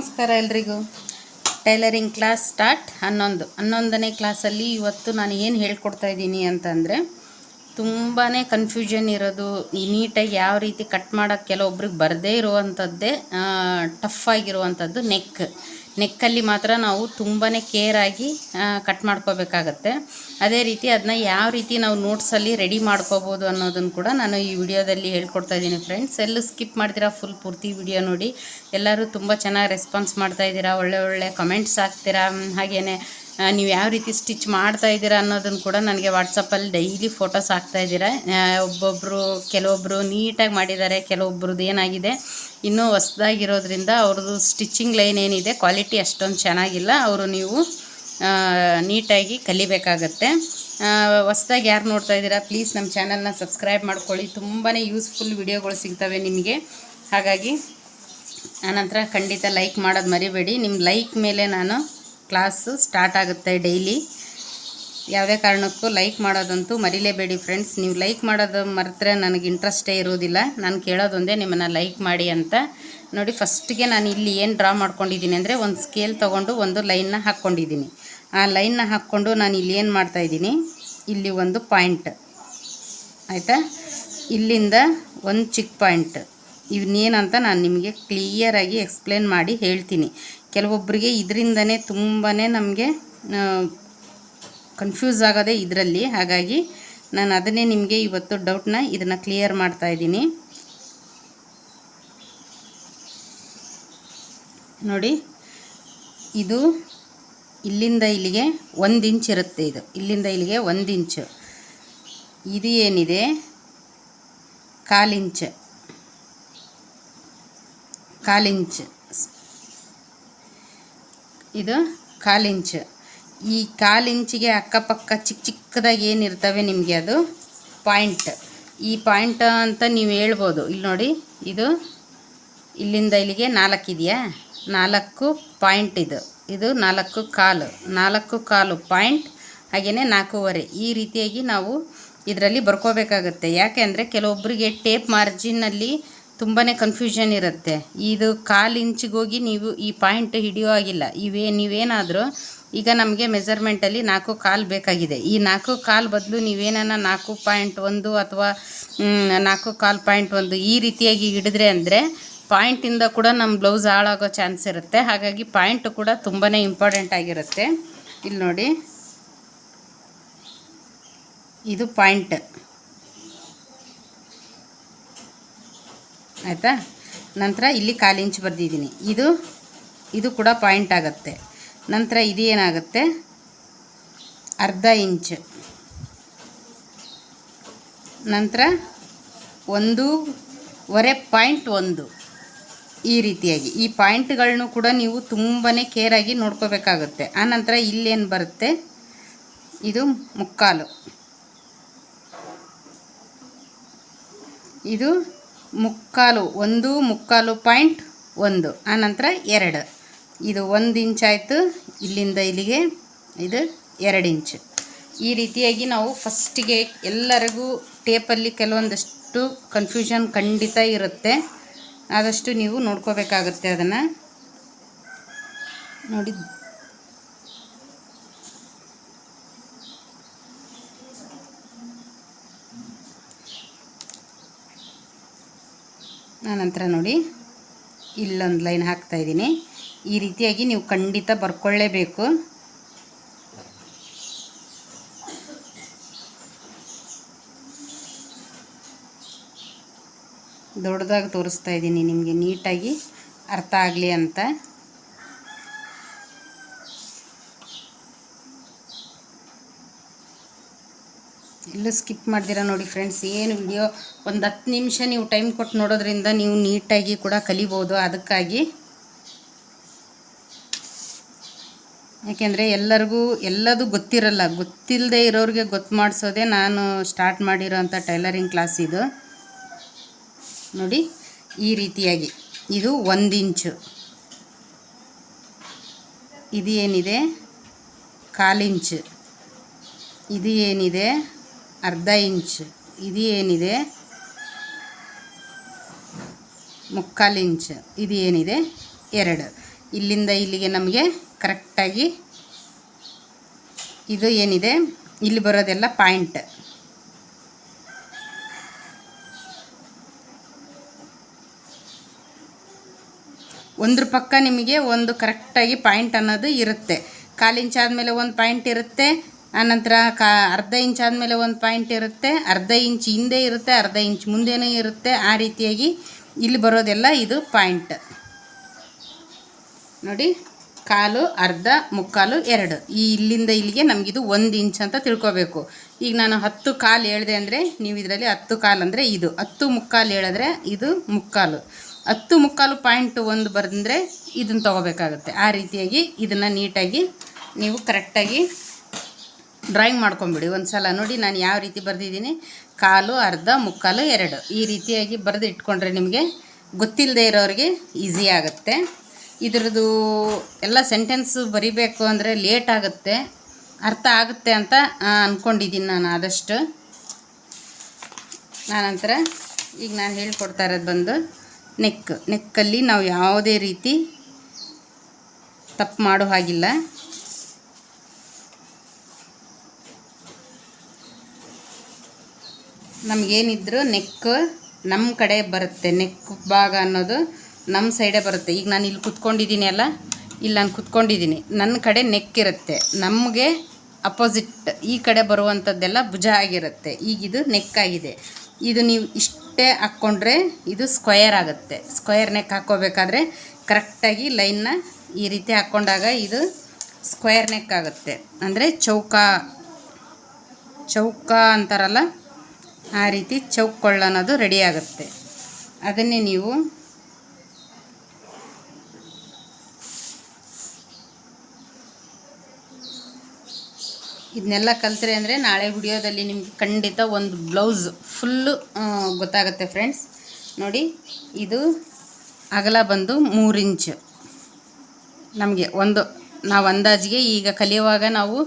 ನಮಸ್ಕಾರ ಎಲ್ರಿಗೂ. Tailoring class start 11ನೇ ಕ್ಲಾಸಲ್ಲಿ ಇವತ್ತು ನಾನು ಏನು ಹೇಳ್ಕೊಡ್ತಾ ಇದ್ದೀನಿ ಅಂತಂದರೆ, ತುಂಬಾ ಕನ್ಫ್ಯೂಷನ್ ಇರೋದು, ನೀಟಾಗಿ ಯಾವ ರೀತಿ ಕಟ್ ಮಾಡೋಕ್ಕೆ ಕೆಲವೊಬ್ರಿಗೆ ಬರದೇ ಇರುವಂಥದ್ದೇ ಟಫ್ ಆಗಿರುವಂಥದ್ದು ನೆಕ್ಕಲ್ಲಿ ಮಾತ್ರ ನಾವು ತುಂಬಾ ಕೇರಾಗಿ ಕಟ್ ಮಾಡ್ಕೋಬೇಕಾಗತ್ತೆ. ಅದೇ ರೀತಿ ಅದನ್ನ ಯಾವ ರೀತಿ ನಾವು ನೋಟ್ಸಲ್ಲಿ ರೆಡಿ ಮಾಡ್ಕೋಬೋದು ಅನ್ನೋದನ್ನು ಕೂಡ ನಾನು ಈ ವಿಡಿಯೋದಲ್ಲಿ ಹೇಳ್ಕೊಡ್ತಾ ಇದ್ದೀನಿ ಫ್ರೆಂಡ್ಸ್. ಎಲ್ಲೂ ಸ್ಕಿಪ್ ಮಾಡ್ತೀರಾ, ಫುಲ್ ಪೂರ್ತಿ ವಿಡಿಯೋ ನೋಡಿ. ಎಲ್ಲರೂ ತುಂಬ ಚೆನ್ನಾಗಿ ರೆಸ್ಪಾನ್ಸ್ ಮಾಡ್ತಾಯಿದ್ದೀರಾ, ಒಳ್ಳೆ ಕಮೆಂಟ್ಸ್ ಹಾಕ್ತೀರಾ. ಹಾಗೆಯೇ ನೀವು ಯಾವ ರೀತಿ ಸ್ಟಿಚ್ ಮಾಡ್ತಾ ಇದ್ದೀರಾ ಅನ್ನೋದನ್ನು ಕೂಡ ನನಗೆ ವಾಟ್ಸಪ್ಪಲ್ಲಿ ಡೈಲಿ ಫೋಟೋಸ್ ಹಾಕ್ತಾಯಿದ್ದೀರಾ. ಕೆಲವೊಬ್ಬರು ನೀಟಾಗಿ ಮಾಡಿದ್ದಾರೆ, ಕೆಲವೊಬ್ರದ್ದು ಏನಾಗಿದೆ ಇನ್ನೂ ಹೊಸ್ದಾಗಿರೋದ್ರಿಂದ ಅವ್ರದ್ದು ಸ್ಟಿಚಿಂಗ್ ಲೈನ್ ಏನಿದೆ ಕ್ವಾಲಿಟಿ ಅಷ್ಟೊಂದು ಚೆನ್ನಾಗಿಲ್ಲ. ನೀವು ನೀಟಾಗಿ ಕಲಿಬೇಕಾಗತ್ತೆ. ಹೊಸ್ದಾಗಿ ಯಾರು ನೋಡ್ತಾ ಇದ್ದೀರಾ ಪ್ಲೀಸ್ ನಮ್ಮ ಚಾನಲ್ನ ಸಬ್ಸ್ಕ್ರೈಬ್ ಮಾಡ್ಕೊಳ್ಳಿ. ತುಂಬಾ ಯೂಸ್ಫುಲ್ ವಿಡಿಯೋಗಳು ಸಿಗ್ತವೆ ನಿಮಗೆ. ಹಾಗಾಗಿ ಆನಂತರ ಖಂಡಿತ ಲೈಕ್ ಮಾಡೋದು ಮರಿಬೇಡಿ. ನಿಮ್ಮ ಲೈಕ್ ಮೇಲೆ ನಾನು ಕ್ಲಾಸು ಸ್ಟಾರ್ಟ್ ಆಗುತ್ತೆ ಡೈಲಿ. ಯಾವುದೇ ಕಾರಣಕ್ಕೂ ಲೈಕ್ ಮಾಡೋದಂತೂ ಮರಿಲೇಬೇಡಿ ಫ್ರೆಂಡ್ಸ್. ನೀವು ಲೈಕ್ ಮಾಡೋದು ಮರೆತರೆ ನನಗೆ ಇಂಟ್ರೆಸ್ಟೇ ಇರೋದಿಲ್ಲ. ನಾನು ಕೇಳೋದೊಂದೇ ನಿಮ್ಮನ್ನು ಲೈಕ್ ಮಾಡಿ ಅಂತ. ನೋಡಿ, ಫಸ್ಟಿಗೆ ನಾನು ಇಲ್ಲಿ ಏನು ಡ್ರಾ ಮಾಡ್ಕೊಂಡಿದ್ದೀನಿ ಅಂದರೆ, ಒಂದು ಸ್ಕೇಲ್ ತೊಗೊಂಡು ಒಂದು ಲೈನ್ನ ಹಾಕ್ಕೊಂಡಿದ್ದೀನಿ. ಆ ಲೈನ್ನ ಹಾಕ್ಕೊಂಡು ನಾನು ಇಲ್ಲಿ ಏನು ಮಾಡ್ತಾಯಿದ್ದೀನಿ, ಇಲ್ಲಿ ಒಂದು ಪಾಯಿಂಟ್ ಆಯಿತಾ, ಇಲ್ಲಿಂದ ಒಂದು ಚಿಕ್ಕ ಪಾಯಿಂಟ್, ಇವನ್ನೇನಂತ ನಾನು ನಿಮಗೆ ಕ್ಲಿಯರಾಗಿ ಎಕ್ಸ್ಪ್ಲೇನ್ ಮಾಡಿ ಹೇಳ್ತೀನಿ. ಕೆಲವೊಬ್ಬರಿಗೆ ಇದರಿಂದನೇ ತುಂಬಾ ನಮಗೆ ಕನ್ಫ್ಯೂಸ್ ಆಗೋದೇ ಇದರಲ್ಲಿ. ಹಾಗಾಗಿ ನಾನು ಅದನ್ನೇ ನಿಮಗೆ ಇವತ್ತು ಡೌಟ್ನ ಇದನ್ನು ಕ್ಲಿಯರ್ ಮಾಡ್ತಾಯಿದ್ದೀನಿ. ನೋಡಿ, ಇದು ಇಲ್ಲಿಂದ ಇಲ್ಲಿಗೆ 1 ಇಂಚ್ ಇರುತ್ತೆ. ಇದು ಇಲ್ಲಿಂದ ಇಲ್ಲಿಗೆ 1 ಇಂಚು. ಇದು ಏನಿದೆ 1/4 ಇಂಚ್, ಇದು 1/4 ಇಂಚ್. ಈ 1/4 ಇಂಚಿಗೆ ಅಕ್ಕಪಕ್ಕ ಚಿಕ್ಕದಾಗಿ ಏನಿರ್ತವೆ ನಿಮಗೆ ಅದು ಪಾಯಿಂಟ್. ಈ ಪಾಯಿಂಟ್ ಅಂತ ನೀವು ಹೇಳ್ಬೋದು. ಇಲ್ಲಿ ನೋಡಿ, ಇದು ಇಲ್ಲಿಂದ ಇಲ್ಲಿಗೆ 4 ಇದೆಯಾ, 4 ಪಾಯಿಂಟ್. ಇದು 4.25 ಪಾಯಿಂಟ್, ಹಾಗೆಯೇ 4.25. ಈ ರೀತಿಯಾಗಿ ನಾವು ಇದರಲ್ಲಿ ಬರ್ಕೋಬೇಕಾಗತ್ತೆ. ಯಾಕೆ ಅಂದರೆ ಕೆಲವೊಬ್ಬರಿಗೆ ಟೇಪ್ ಮಾರ್ಜಿನಲ್ಲಿ ತುಂಬಾ ಕನ್ಫ್ಯೂಷನ್ ಇರುತ್ತೆ. ಇದು 1/4 ಇಂಚಿಗೆ ಹೋಗಿ ನೀವು ಈ ಪಾಯಿಂಟ್ ಹಿಡಿಯೋ ಆಗಿಲ್ಲ. ನೀವೇನಾದರೂ ಈಗ ನಮಗೆ ಮೆಜರ್ಮೆಂಟಲ್ಲಿ 4.25 ಬೇಕಾಗಿದೆ. ಈ 4.25 ಬದಲು ನೀವೇನ 4.1 ಅಥವಾ 4.25 ಈ ರೀತಿಯಾಗಿ ಹಿಡಿದ್ರೆ ಅಂದರೆ ಪಾಯಿಂಟಿಂದ ಕೂಡ ನಮ್ಮ ಬ್ಲೌಸ್ ಹಾಳಾಗೋ ಚಾನ್ಸ್ ಇರುತ್ತೆ. ಹಾಗಾಗಿ ಪಾಯಿಂಟ್ ಕೂಡ ತುಂಬಾ ಇಂಪಾರ್ಟೆಂಟ್ ಆಗಿರುತ್ತೆ. ಇಲ್ಲಿ ನೋಡಿ, ಇದು ಪಾಯಿಂಟ್ ಆಯಿತಾ. ನಂತರ ಇಲ್ಲಿ 1/4 ಇಂಚ್ ಬರೆದಿದ್ದೀನಿ. ಇದು ಕೂಡ ಪಾಯಿಂಟ್ ಆಗುತ್ತೆ. ನಂತರ ಇದು ಏನಾಗುತ್ತೆ, 1/2 ಇಂಚ್. ನಂತರ 1.25 ಈ ರೀತಿಯಾಗಿ ಈ ಪಾಯಿಂಟ್ಗಳನ್ನು ಕೂಡ ನೀವು ತುಂಬಾ ಕೇರಾಗಿ ನೋಡ್ಕೋಬೇಕಾಗುತ್ತೆ. ಆನಂತರ ಇಲ್ಲೇನು ಬರುತ್ತೆ, ಇದು 3/4, ಇದು 1.25 ಆನಂತರ 2, ಇದು 1 ಇಂಚ್ ಆಯಿತು. ಇಲ್ಲಿಂದ ಇಲ್ಲಿಗೆ ಇದು 2 ಇಂಚ್. ಈ ರೀತಿಯಾಗಿ ನಾವು ಫಸ್ಟಿಗೆ ಎಲ್ಲರಿಗೂ ಟೇಪಲ್ಲಿ ಕೆಲವೊಂದಷ್ಟು ಕನ್ಫ್ಯೂಷನ್ ಖಂಡಿತ ಇರುತ್ತೆ. ಆದಷ್ಟು ನೀವು ನೋಡ್ಕೋಬೇಕಾಗುತ್ತೆ ಅದನ್ನು. ನೋಡಿ, ಆನಂತರ ನೋಡಿ ಇಲ್ಲೊಂದು ಲೈನ್ ಹಾಕ್ತಾಯಿದ್ದೀನಿ. ಈ ರೀತಿಯಾಗಿ ನೀವು ಖಂಡಿತ ಬರ್ಕೊಳ್ಳೇಬೇಕು. ದೊಡ್ಡದಾಗಿ ತೋರಿಸ್ತಾ ಇದ್ದೀನಿ ನಿಮಗೆ ನೀಟಾಗಿ ಅರ್ಥ ಆಗಲಿ ಅಂತ. ಎಲ್ಲೂ ಸ್ಕಿಪ್ ಮಾಡ್ದಿರ ನೋಡಿ ಫ್ರೆಂಡ್ಸ್. ಏನು ವಿಡಿಯೋ ಒಂದು 10 ನಿಮಿಷ ನೀವು ಟೈಮ್ ಕೊಟ್ಟು ನೋಡೋದ್ರಿಂದ ನೀವು ನೀಟಾಗಿ ಕೂಡ ಕಲಿಬೋದು. ಅದಕ್ಕಾಗಿ, ಯಾಕೆಂದರೆ ಎಲ್ಲರಿಗೂ ಎಲ್ಲದೂ ಗೊತ್ತಿರಲ್ಲ. ಗೊತ್ತಿಲ್ಲದೆ ಇರೋರಿಗೆ ಗೊತ್ತು ಮಾಡಿಸೋದೇ ನಾನು ಸ್ಟಾರ್ಟ್ ಮಾಡಿರೋ ಅಂಥ ಟೈಲರಿಂಗ್ ಕ್ಲಾಸ್ ಇದು. ನೋಡಿ, ಈ ರೀತಿಯಾಗಿ ಇದು 1 ಇಂಚು, ಇದು ಏನಿದೆ 1/4 ಇಂಚ್, ಇದು ಏನಿದೆ 1/2 ಇಂಚ್, ಇದು ಏನಿದೆ 3/4 ಇಂಚ್, ಇದು ಏನಿದೆ 2. ಇಲ್ಲಿಂದ ಇಲ್ಲಿಗೆ ನಮಗೆ ಕರೆಕ್ಟಾಗಿ ಇದು ಏನಿದೆ ಇಲ್ಲಿ ಬರೋದೆಲ್ಲ ಪಾಯಿಂಟ್. ಒಂದ್ರ ಪಕ್ಕ ನಿಮಗೆ ಒಂದು ಕರೆಕ್ಟಾಗಿ ಪಾಯಿಂಟ್ ಅನ್ನೋದು ಇರುತ್ತೆ. 1/4 ಇಂಚ್ ಆದಮೇಲೆ ಒಂದು ಪಾಯಿಂಟ್ ಇರುತ್ತೆ, ಆನಂತರ ಅರ್ಧ ಇಂಚ್ ಆದಮೇಲೆ ಒಂದು ಪಾಯಿಂಟ್ ಇರುತ್ತೆ, ಅರ್ಧ ಇಂಚ್ ಹಿಂದೆ ಇರುತ್ತೆ, ಅರ್ಧ ಇಂಚ್ ಮುಂದೆನೂ ಇರುತ್ತೆ. ಆ ರೀತಿಯಾಗಿ ಇಲ್ಲಿ ಬರೋದೆಲ್ಲ ಇದು ಪಾಯಿಂಟ್ ನೋಡಿ. 1/4, ಅರ್ಧ, 3/4, 2 ಈ ಇಲ್ಲಿಂದ ಇಲ್ಲಿಗೆ ನಮಗಿದು 1 ಇಂಚ್ ಅಂತ ತಿಳ್ಕೊಬೇಕು. ಈಗ ನಾನು 10/4 ಹೇಳಿದೆ ಅಂದರೆ ನೀವು ಇದರಲ್ಲಿ 10/4 ಅಂದರೆ ಇದು 10/3 ಹೇಳಿದ್ರೆ ಇದು 3/4. 10/3 ಪಾಯಿಂಟ್ 1 ಬರೆದ್ರೆ ಇದನ್ನು ತೊಗೋಬೇಕಾಗುತ್ತೆ. ಆ ರೀತಿಯಾಗಿ ಇದನ್ನು ನೀಟಾಗಿ ನೀವು ಕರೆಕ್ಟಾಗಿ ಡ್ರಾಯಿಂಗ್ ಮಾಡ್ಕೊಂಬಿಡಿ ಒಂದು ಸಲ. ನೋಡಿ ನಾನು ಯಾವ ರೀತಿ ಬರೆದಿದ್ದೀನಿ, 1/4, ಅರ್ಧ, 3/4, 2 ಈ ರೀತಿಯಾಗಿ ಬರೆದು ಇಟ್ಕೊಂಡ್ರೆ ನಿಮಗೆ ಗೊತ್ತಿಲ್ಲದೆ ಇರೋರಿಗೆ ಈಸಿ ಆಗುತ್ತೆ. ಇದ್ರದ್ದು ಎಲ್ಲ ಸೆಂಟೆನ್ಸು ಬರಿಬೇಕು ಅಂದರೆ ಲೇಟ್ ಆಗುತ್ತೆ, ಅರ್ಥ ಆಗುತ್ತೆ ಅಂತ ಅಂದ್ಕೊಂಡಿದ್ದೀನಿ ನಾನು ಆದಷ್ಟು. ಆನಂತರ ಈಗ ನಾನು ಹೇಳ್ಕೊಡ್ತಾ ಇರೋದು ಬಂದು ನೆಕ್ಕಲ್ಲಿ ನಾವು ಯಾವುದೇ ರೀತಿ ತಪ್ಪು ಮಾಡೋ ಹಾಗಿಲ್ಲ. ನಮಗೇನಿದ್ರು ನೆಕ್ ನಮ್ಮ ಕಡೆ ಬರುತ್ತೆ, ನೆಕ್ ಭಾಗ ಅನ್ನೋದು ನಮ್ಮ ಸೈಡೇ ಬರುತ್ತೆ. ಈಗ ನಾನು ಇಲ್ಲಿ ಕುತ್ಕೊಂಡಿದ್ದೀನಿ ಅಲ್ಲ, ಇಲ್ಲಿ ನಾನು ಕುತ್ಕೊಂಡಿದ್ದೀನಿ, ನನ್ನ ಕಡೆ ನೆಕ್ ಇರುತ್ತೆ, ನಮಗೆ ಅಪೋಸಿಟ್ ಈ ಕಡೆ ಬರುವಂಥದ್ದೆಲ್ಲ ಭುಜ ಆಗಿರುತ್ತೆ. ಈಗಿದು ನೆಕ್ ಆಗಿದೆ. ಇದು ನೀವು ಇಷ್ಟೇ ಹಾಕ್ಕೊಂಡ್ರೆ ಇದು ಸ್ಕ್ವಯರ್ ಆಗುತ್ತೆ. ಸ್ಕ್ವಯರ್ ನೆಕ್ ಹಾಕ್ಕೋಬೇಕಾದ್ರೆ ಕರೆಕ್ಟಾಗಿ ಲೈನ್ನ ಈ ರೀತಿ ಹಾಕ್ಕೊಂಡಾಗ ಇದು ಸ್ಕ್ವಯರ್ ನೆಕ್ ಆಗುತ್ತೆ. ಅಂದರೆ ಚೌಕ ಅಂತಾರಲ್ಲ, ಆ ರೀತಿ ಚೌಕ್ಕೊಳ್ಳ ಅನ್ನೋದು ರೆಡಿ ಆಗುತ್ತೆ. ಅದನ್ನೇ ನೀವು ಇದನ್ನೆಲ್ಲ ಕಲಿತ್ರೆ ಅಂದರೆ ನಾಳೆ ವಿಡಿಯೋದಲ್ಲಿ ನಿಮಗೆ ಖಂಡಿತ ಒಂದು ಬ್ಲೌಸ್ ಫುಲ್ಲು ಗೊತ್ತಾಗುತ್ತೆ ಫ್ರೆಂಡ್ಸ್. ನೋಡಿ ಇದು ಅಗಲ ಬಂದು 3 ಇಂಚ್. ನಮಗೆ ನಾವು ಅಂದಾಜಿಗೆ ಈಗ ಕಲಿಯುವಾಗ ನಾವು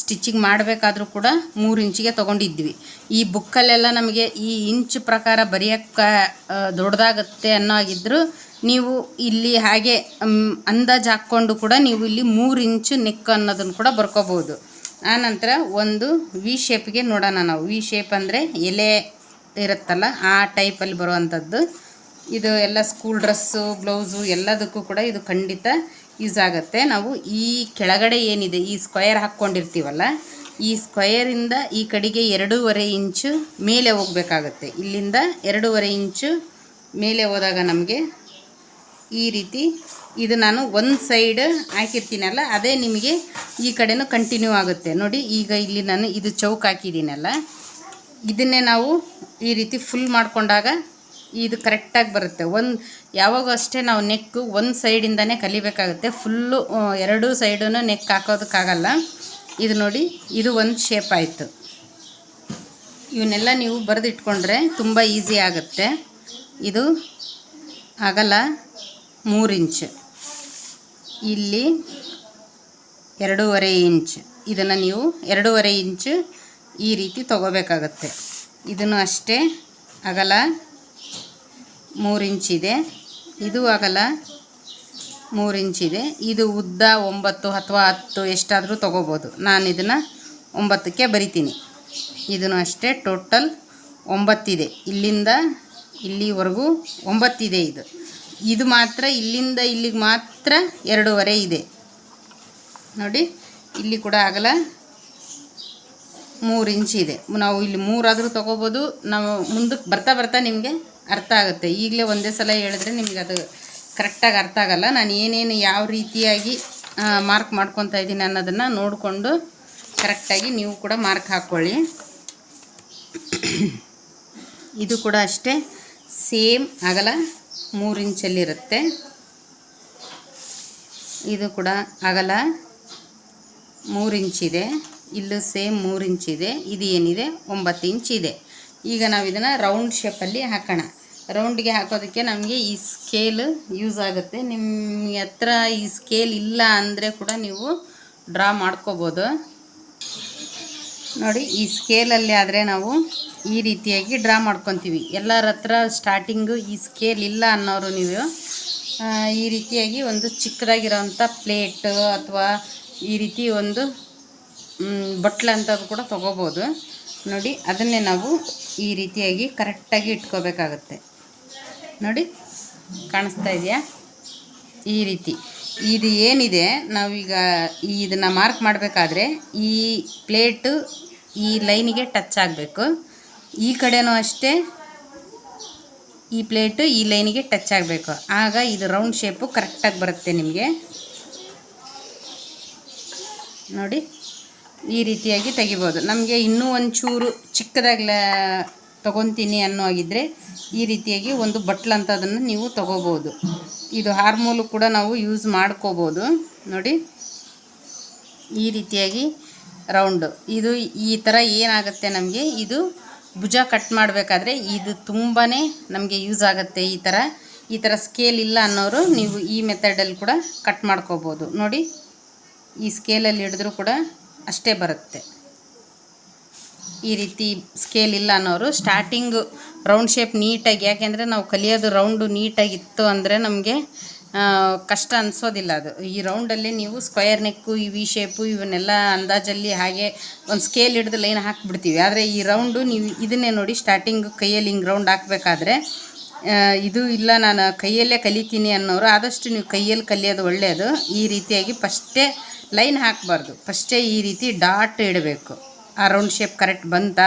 ಸ್ಟಿಚಿಂಗ್ ಮಾಡಬೇಕಾದ್ರೂ ಕೂಡ 3 ಇಂಚಿಗೆ ತೊಗೊಂಡಿದ್ವಿ. ಈ ಬುಕ್ಕಲ್ಲೆಲ್ಲ ನಮಗೆ ಈ ಇಂಚ್ ಪ್ರಕಾರ ಬರೆಯೋಕ್ಕೆ ದೊಡ್ಡದಾಗುತ್ತೆ ಅನ್ನೋ ಆಗಿದ್ದರೂ ನೀವು ಇಲ್ಲಿ ಹಾಗೆ ಅಂದಾಜು ಹಾಕ್ಕೊಂಡು ಕೂಡ ನೀವು ಇಲ್ಲಿ 3 ಇಂಚು ನೆಕ್ ಅನ್ನೋದನ್ನು ಕೂಡ ಬರ್ಕೋಬೋದು. ಆನಂತರ ಒಂದು ವಿ ಶೇಪ್ಗೆ ನೋಡೋಣ ನಾವು. ವಿ ಶೇಪ್ ಅಂದರೆ ಎಲೆ ಇರುತ್ತಲ್ಲ ಆ ಟೈಪಲ್ಲಿ ಬರುವಂಥದ್ದು. ಇದು ಎಲ್ಲ ಸ್ಕೂಲ್ ಡ್ರೆಸ್ಸು, ಬ್ಲೌಸು ಎಲ್ಲದಕ್ಕೂ ಕೂಡ ಇದು ಖಂಡಿತ ಯೂಸ್ ಆಗುತ್ತೆ. ನಾವು ಈ ಕೆಳಗಡೆ ಏನಿದೆ ಈ ಸ್ಕ್ವಯರ್ ಹಾಕ್ಕೊಂಡಿರ್ತೀವಲ್ಲ, ಈ ಸ್ಕ್ವಯರಿಂದ ಈ ಕಡೆಗೆ 2.5 ಇಂಚು ಮೇಲೆ ಹೋಗಬೇಕಾಗತ್ತೆ. ಇಲ್ಲಿಂದ 2.5 ಇಂಚು ಮೇಲೆ ಹೋದಾಗ ನಮಗೆ ಈ ರೀತಿ ಇದು ನಾನು ಒಂದು ಸೈಡ್ ಹಾಕಿರ್ತೀನಲ್ಲ ಅದೇ ನಿಮಗೆ ಈ ಕಡೆನೂ ಕಂಟಿನ್ಯೂ ಆಗುತ್ತೆ. ನೋಡಿ ಈಗ ಇಲ್ಲಿ ನಾನು ಇದು ಚೌಕ್ ಹಾಕಿದ್ದೀನಲ್ಲ, ಇದನ್ನೇ ನಾವು ಈ ರೀತಿ ಫುಲ್ ಮಾಡಿಕೊಂಡಾಗ ಇದು ಕರೆಕ್ಟಾಗಿ ಬರುತ್ತೆ. ಯಾವಾಗ ಅಷ್ಟೇ ನಾವು ನೆಕ್ಕು ಒಂದು ಸೈಡಿಂದನೇ ಕಲಿಬೇಕಾಗುತ್ತೆ. ಫುಲ್ಲು 2 ಸೈಡೂ ನೆಕ್ ಹಾಕೋದಕ್ಕಾಗಲ್ಲ. ಇದು ನೋಡಿ ಇದು ಒಂದು ಶೇಪ್ ಆಯಿತು. ಇವನ್ನೆಲ್ಲ ನೀವು ಬರೆದಿಟ್ಕೊಂಡ್ರೆ ತುಂಬ ಈಸಿ ಆಗುತ್ತೆ. ಇದು ಅಗಲ 3 ಇಂಚ್, ಇಲ್ಲಿ 2.5 ಇಂಚ್. ಇದನ್ನು ನೀವು 2.5 ಇಂಚು ಈ ರೀತಿ ತೊಗೋಬೇಕಾಗತ್ತೆ. ಇದನ್ನು ಅಷ್ಟೇ ಅಗಲ 3 ಇಂಚಿದೆ, ಇದು ಅಗಲ 3 ಇಂಚಿದೆ. ಇದು ಉದ್ದ 9 ಅಥವಾ 10 ಎಷ್ಟಾದರೂ ತೊಗೋಬೋದು. ನಾನು ಇದನ್ನು 9ಕ್ಕೆ ಬರಿತೀನಿ. ಇದನ್ನು ಅಷ್ಟೇ ಟೋಟಲ್ 9 ಇದೆ. ಇಲ್ಲಿಂದ ಇಲ್ಲಿವರೆಗೂ 9 ಇದೆ. ಇದು ಮಾತ್ರ ಇಲ್ಲಿಂದ ಇಲ್ಲಿಗೆ ಮಾತ್ರ 2.5 ಇದೆ. ನೋಡಿ ಇಲ್ಲಿ ಕೂಡ ಅಗಲ 3 ಇಂಚ್ ಇದೆ. ನಾವು ಇಲ್ಲಿ 3 ಆದರೂ ತೊಗೋಬೋದು. ನಾವು ಮುಂದಕ್ಕೆ ಬರ್ತಾ ನಿಮಗೆ ಅರ್ಥ ಆಗುತ್ತೆ. ಈಗಲೇ ಒಂದೇ ಸಲ ಹೇಳಿದ್ರೆ ನಿಮ್ಗೆ ಅದು ಕರೆಕ್ಟಾಗಿ ಅರ್ಥ ಆಗಲ್ಲ. ನಾನು ಏನೇನು ಯಾವ ರೀತಿಯಾಗಿ ಮಾರ್ಕ್ ಮಾಡ್ಕೊತಾ ಇದ್ದೀನಿ ಅನ್ನೋದನ್ನು ನೋಡಿಕೊಂಡು ಕರೆಕ್ಟಾಗಿ ನೀವು ಕೂಡ ಮಾರ್ಕ್ ಹಾಕ್ಕೊಳ್ಳಿ. ಇದು ಕೂಡ ಅಷ್ಟೇ ಸೇಮ್ ಅಗಲ 3 ಇಂಚಲ್ಲಿರುತ್ತೆ. ಇದು ಕೂಡ ಅಗಲ 3 ಇಂಚಿದೆ. ಇಲ್ಲೂ ಸೇಮ್ 3 ಇಂಚಿದೆ. ಇದು ಏನಿದೆ 9 ಇಂಚ್ ಇದೆ. ಈಗ ನಾವು ಇದನ್ನು ರೌಂಡ್ ಶೇಪಲ್ಲಿ ಹಾಕೋಣ. ರೌಂಡ್ಗೆ ಹಾಕೋದಕ್ಕೆ ನಮಗೆ ಈ ಸ್ಕೇಲ್ ಯೂಸ್ ಆಗುತ್ತೆ. ನಿಮ್ಮ ಹತ್ರ ಈ ಸ್ಕೇಲ್ ಇಲ್ಲ ಅಂದರೆ ಕೂಡ ನೀವು ಡ್ರಾ ಮಾಡ್ಕೋಬೋದು. ನೋಡಿ ಈ ಸ್ಕೇಲಲ್ಲಿ ಆದರೆ ನಾವು ಈ ರೀತಿಯಾಗಿ ಡ್ರಾ ಮಾಡ್ಕೊತೀವಿ. ಎಲ್ಲರ ಹತ್ರ ಸ್ಟಾರ್ಟಿಂಗು ಈ ಸ್ಕೇಲ್ ಇಲ್ಲ ಅನ್ನೋರು ನೀವು ಈ ರೀತಿಯಾಗಿ ಒಂದು ಚಿಕ್ಕದಾಗಿರೋಂಥ ಪ್ಲೇಟ್ ಅಥವಾ ಈ ರೀತಿ ಒಂದು ಬಟ್ಲು ಅಂಥದ್ದು ಕೂಡ ತೊಗೋಬೋದು. ನೋಡಿ, ಅದನ್ನೇ ನಾವು ಈ ರೀತಿಯಾಗಿ ಕರೆಕ್ಟಾಗಿ ಇಟ್ಕೋಬೇಕಾಗತ್ತೆ. ನೋಡಿ, ಕಾಣಿಸ್ತಾ ಇದೆಯಾ? ಈ ರೀತಿ ಇದು ಏನಿದೆ, ನಾವೀಗ ಇದನ್ನು ಮಾರ್ಕ್ ಮಾಡಬೇಕಾದ್ರೆ ಈ ಪ್ಲೇಟು ಈ ಲೈನಿಗೆ ಟಚ್ ಆಗಬೇಕು. ಈ ಕಡೆನೂ ಅಷ್ಟೇ, ಈ ಪ್ಲೇಟು ಈ ಲೈನಿಗೆ ಟಚ್ ಆಗಬೇಕು. ಆಗ ಇದು ರೌಂಡ್ ಶೇಪು ಕರೆಕ್ಟಾಗಿ ಬರುತ್ತೆ ನಿಮಗೆ. ನೋಡಿ, ಈ ರೀತಿಯಾಗಿ ತೆಗಿಬೋದು. ನಮಗೆ ಇನ್ನೂ ಒಂಚೂರು ಚಿಕ್ಕದಾಗಿ ತೊಗೊತೀನಿ ಅನ್ನೋ ಆಗಿದ್ದರೆ ಈ ರೀತಿಯಾಗಿ ಒಂದು ಬಟ್ಲು ಅಂತ ಅದನ್ನು ನೀವು ತೊಗೋಬೋದು. ಇದು ಹಾರ್ಮೋಲು ಕೂಡ ನಾವು ಯೂಸ್ ಮಾಡ್ಕೋಬೋದು. ನೋಡಿ, ಈ ರೀತಿಯಾಗಿ ರೌಂಡು ಇದು ಈ ಥರ ಏನಾಗುತ್ತೆ ನಮಗೆ, ಇದು ಭುಜ ಕಟ್ ಮಾಡಬೇಕಾದ್ರೆ ಇದು ತುಂಬಾ ನಮಗೆ ಯೂಸ್ ಆಗುತ್ತೆ. ಈ ಥರ ಸ್ಕೇಲ್ ಇಲ್ಲ ಅನ್ನೋರು ನೀವು ಈ ಮೆಥಡಲ್ಲಿ ಕೂಡ ಕಟ್ ಮಾಡ್ಕೋಬೋದು. ನೋಡಿ, ಈ ಸ್ಕೇಲಲ್ಲಿ ಹಿಡಿದ್ರೂ ಕೂಡ ಅಷ್ಟೇ ಬರುತ್ತೆ. ಈ ರೀತಿ ಸ್ಕೇಲ್ ಇಲ್ಲ ಅನ್ನೋರು ಸ್ಟಾರ್ಟಿಂಗು ರೌಂಡ್ ಶೇಪ್ ನೀಟಾಗಿ, ಯಾಕೆಂದರೆ ನಾವು ಕಲಿಯೋದು ರೌಂಡು ನೀಟಾಗಿತ್ತು ಅಂದರೆ ನಮಗೆ ಕಷ್ಟ ಅನಿಸೋದಿಲ್ಲ. ಅದು ಈ ರೌಂಡಲ್ಲಿ ನೀವು ಸ್ಕ್ವಯರ್ ನೆಕ್ಕು, ಈ ವಿ ಶೇಪು ಇವನ್ನೆಲ್ಲ ಅಂದಾಜಲ್ಲಿ ಹಾಗೆ ಒಂದು ಸ್ಕೇಲ್ ಹಿಡಿದು ಲೈನ್ ಹಾಕಿಬಿಡ್ತೀವಿ. ಆದರೆ ಈ ರೌಂಡು ನೀವು ಇದನ್ನೇ ನೋಡಿ, ಸ್ಟಾರ್ಟಿಂಗು ಕೈಯಲ್ಲಿ ಹಿಂಗೆ ರೌಂಡ್ ಹಾಕಬೇಕಾದ್ರೆ ಇದು ಇಲ್ಲ ನಾನು ಕೈಯಲ್ಲೇ ಕಲಿತೀನಿ ಅನ್ನೋರು ಆದಷ್ಟು ನೀವು ಕೈಯಲ್ಲಿ ಕಲಿಯೋದು ಒಳ್ಳೆಯದು. ಈ ರೀತಿಯಾಗಿ ಫಸ್ಟೇ ಲೈನ್ ಹಾಕಬಾರ್ದು, ಫಸ್ಟೇ ಈ ರೀತಿ ಡಾಟ್ ಇಡಬೇಕು. ಆ ರೌಂಡ್ ಶೇಪ್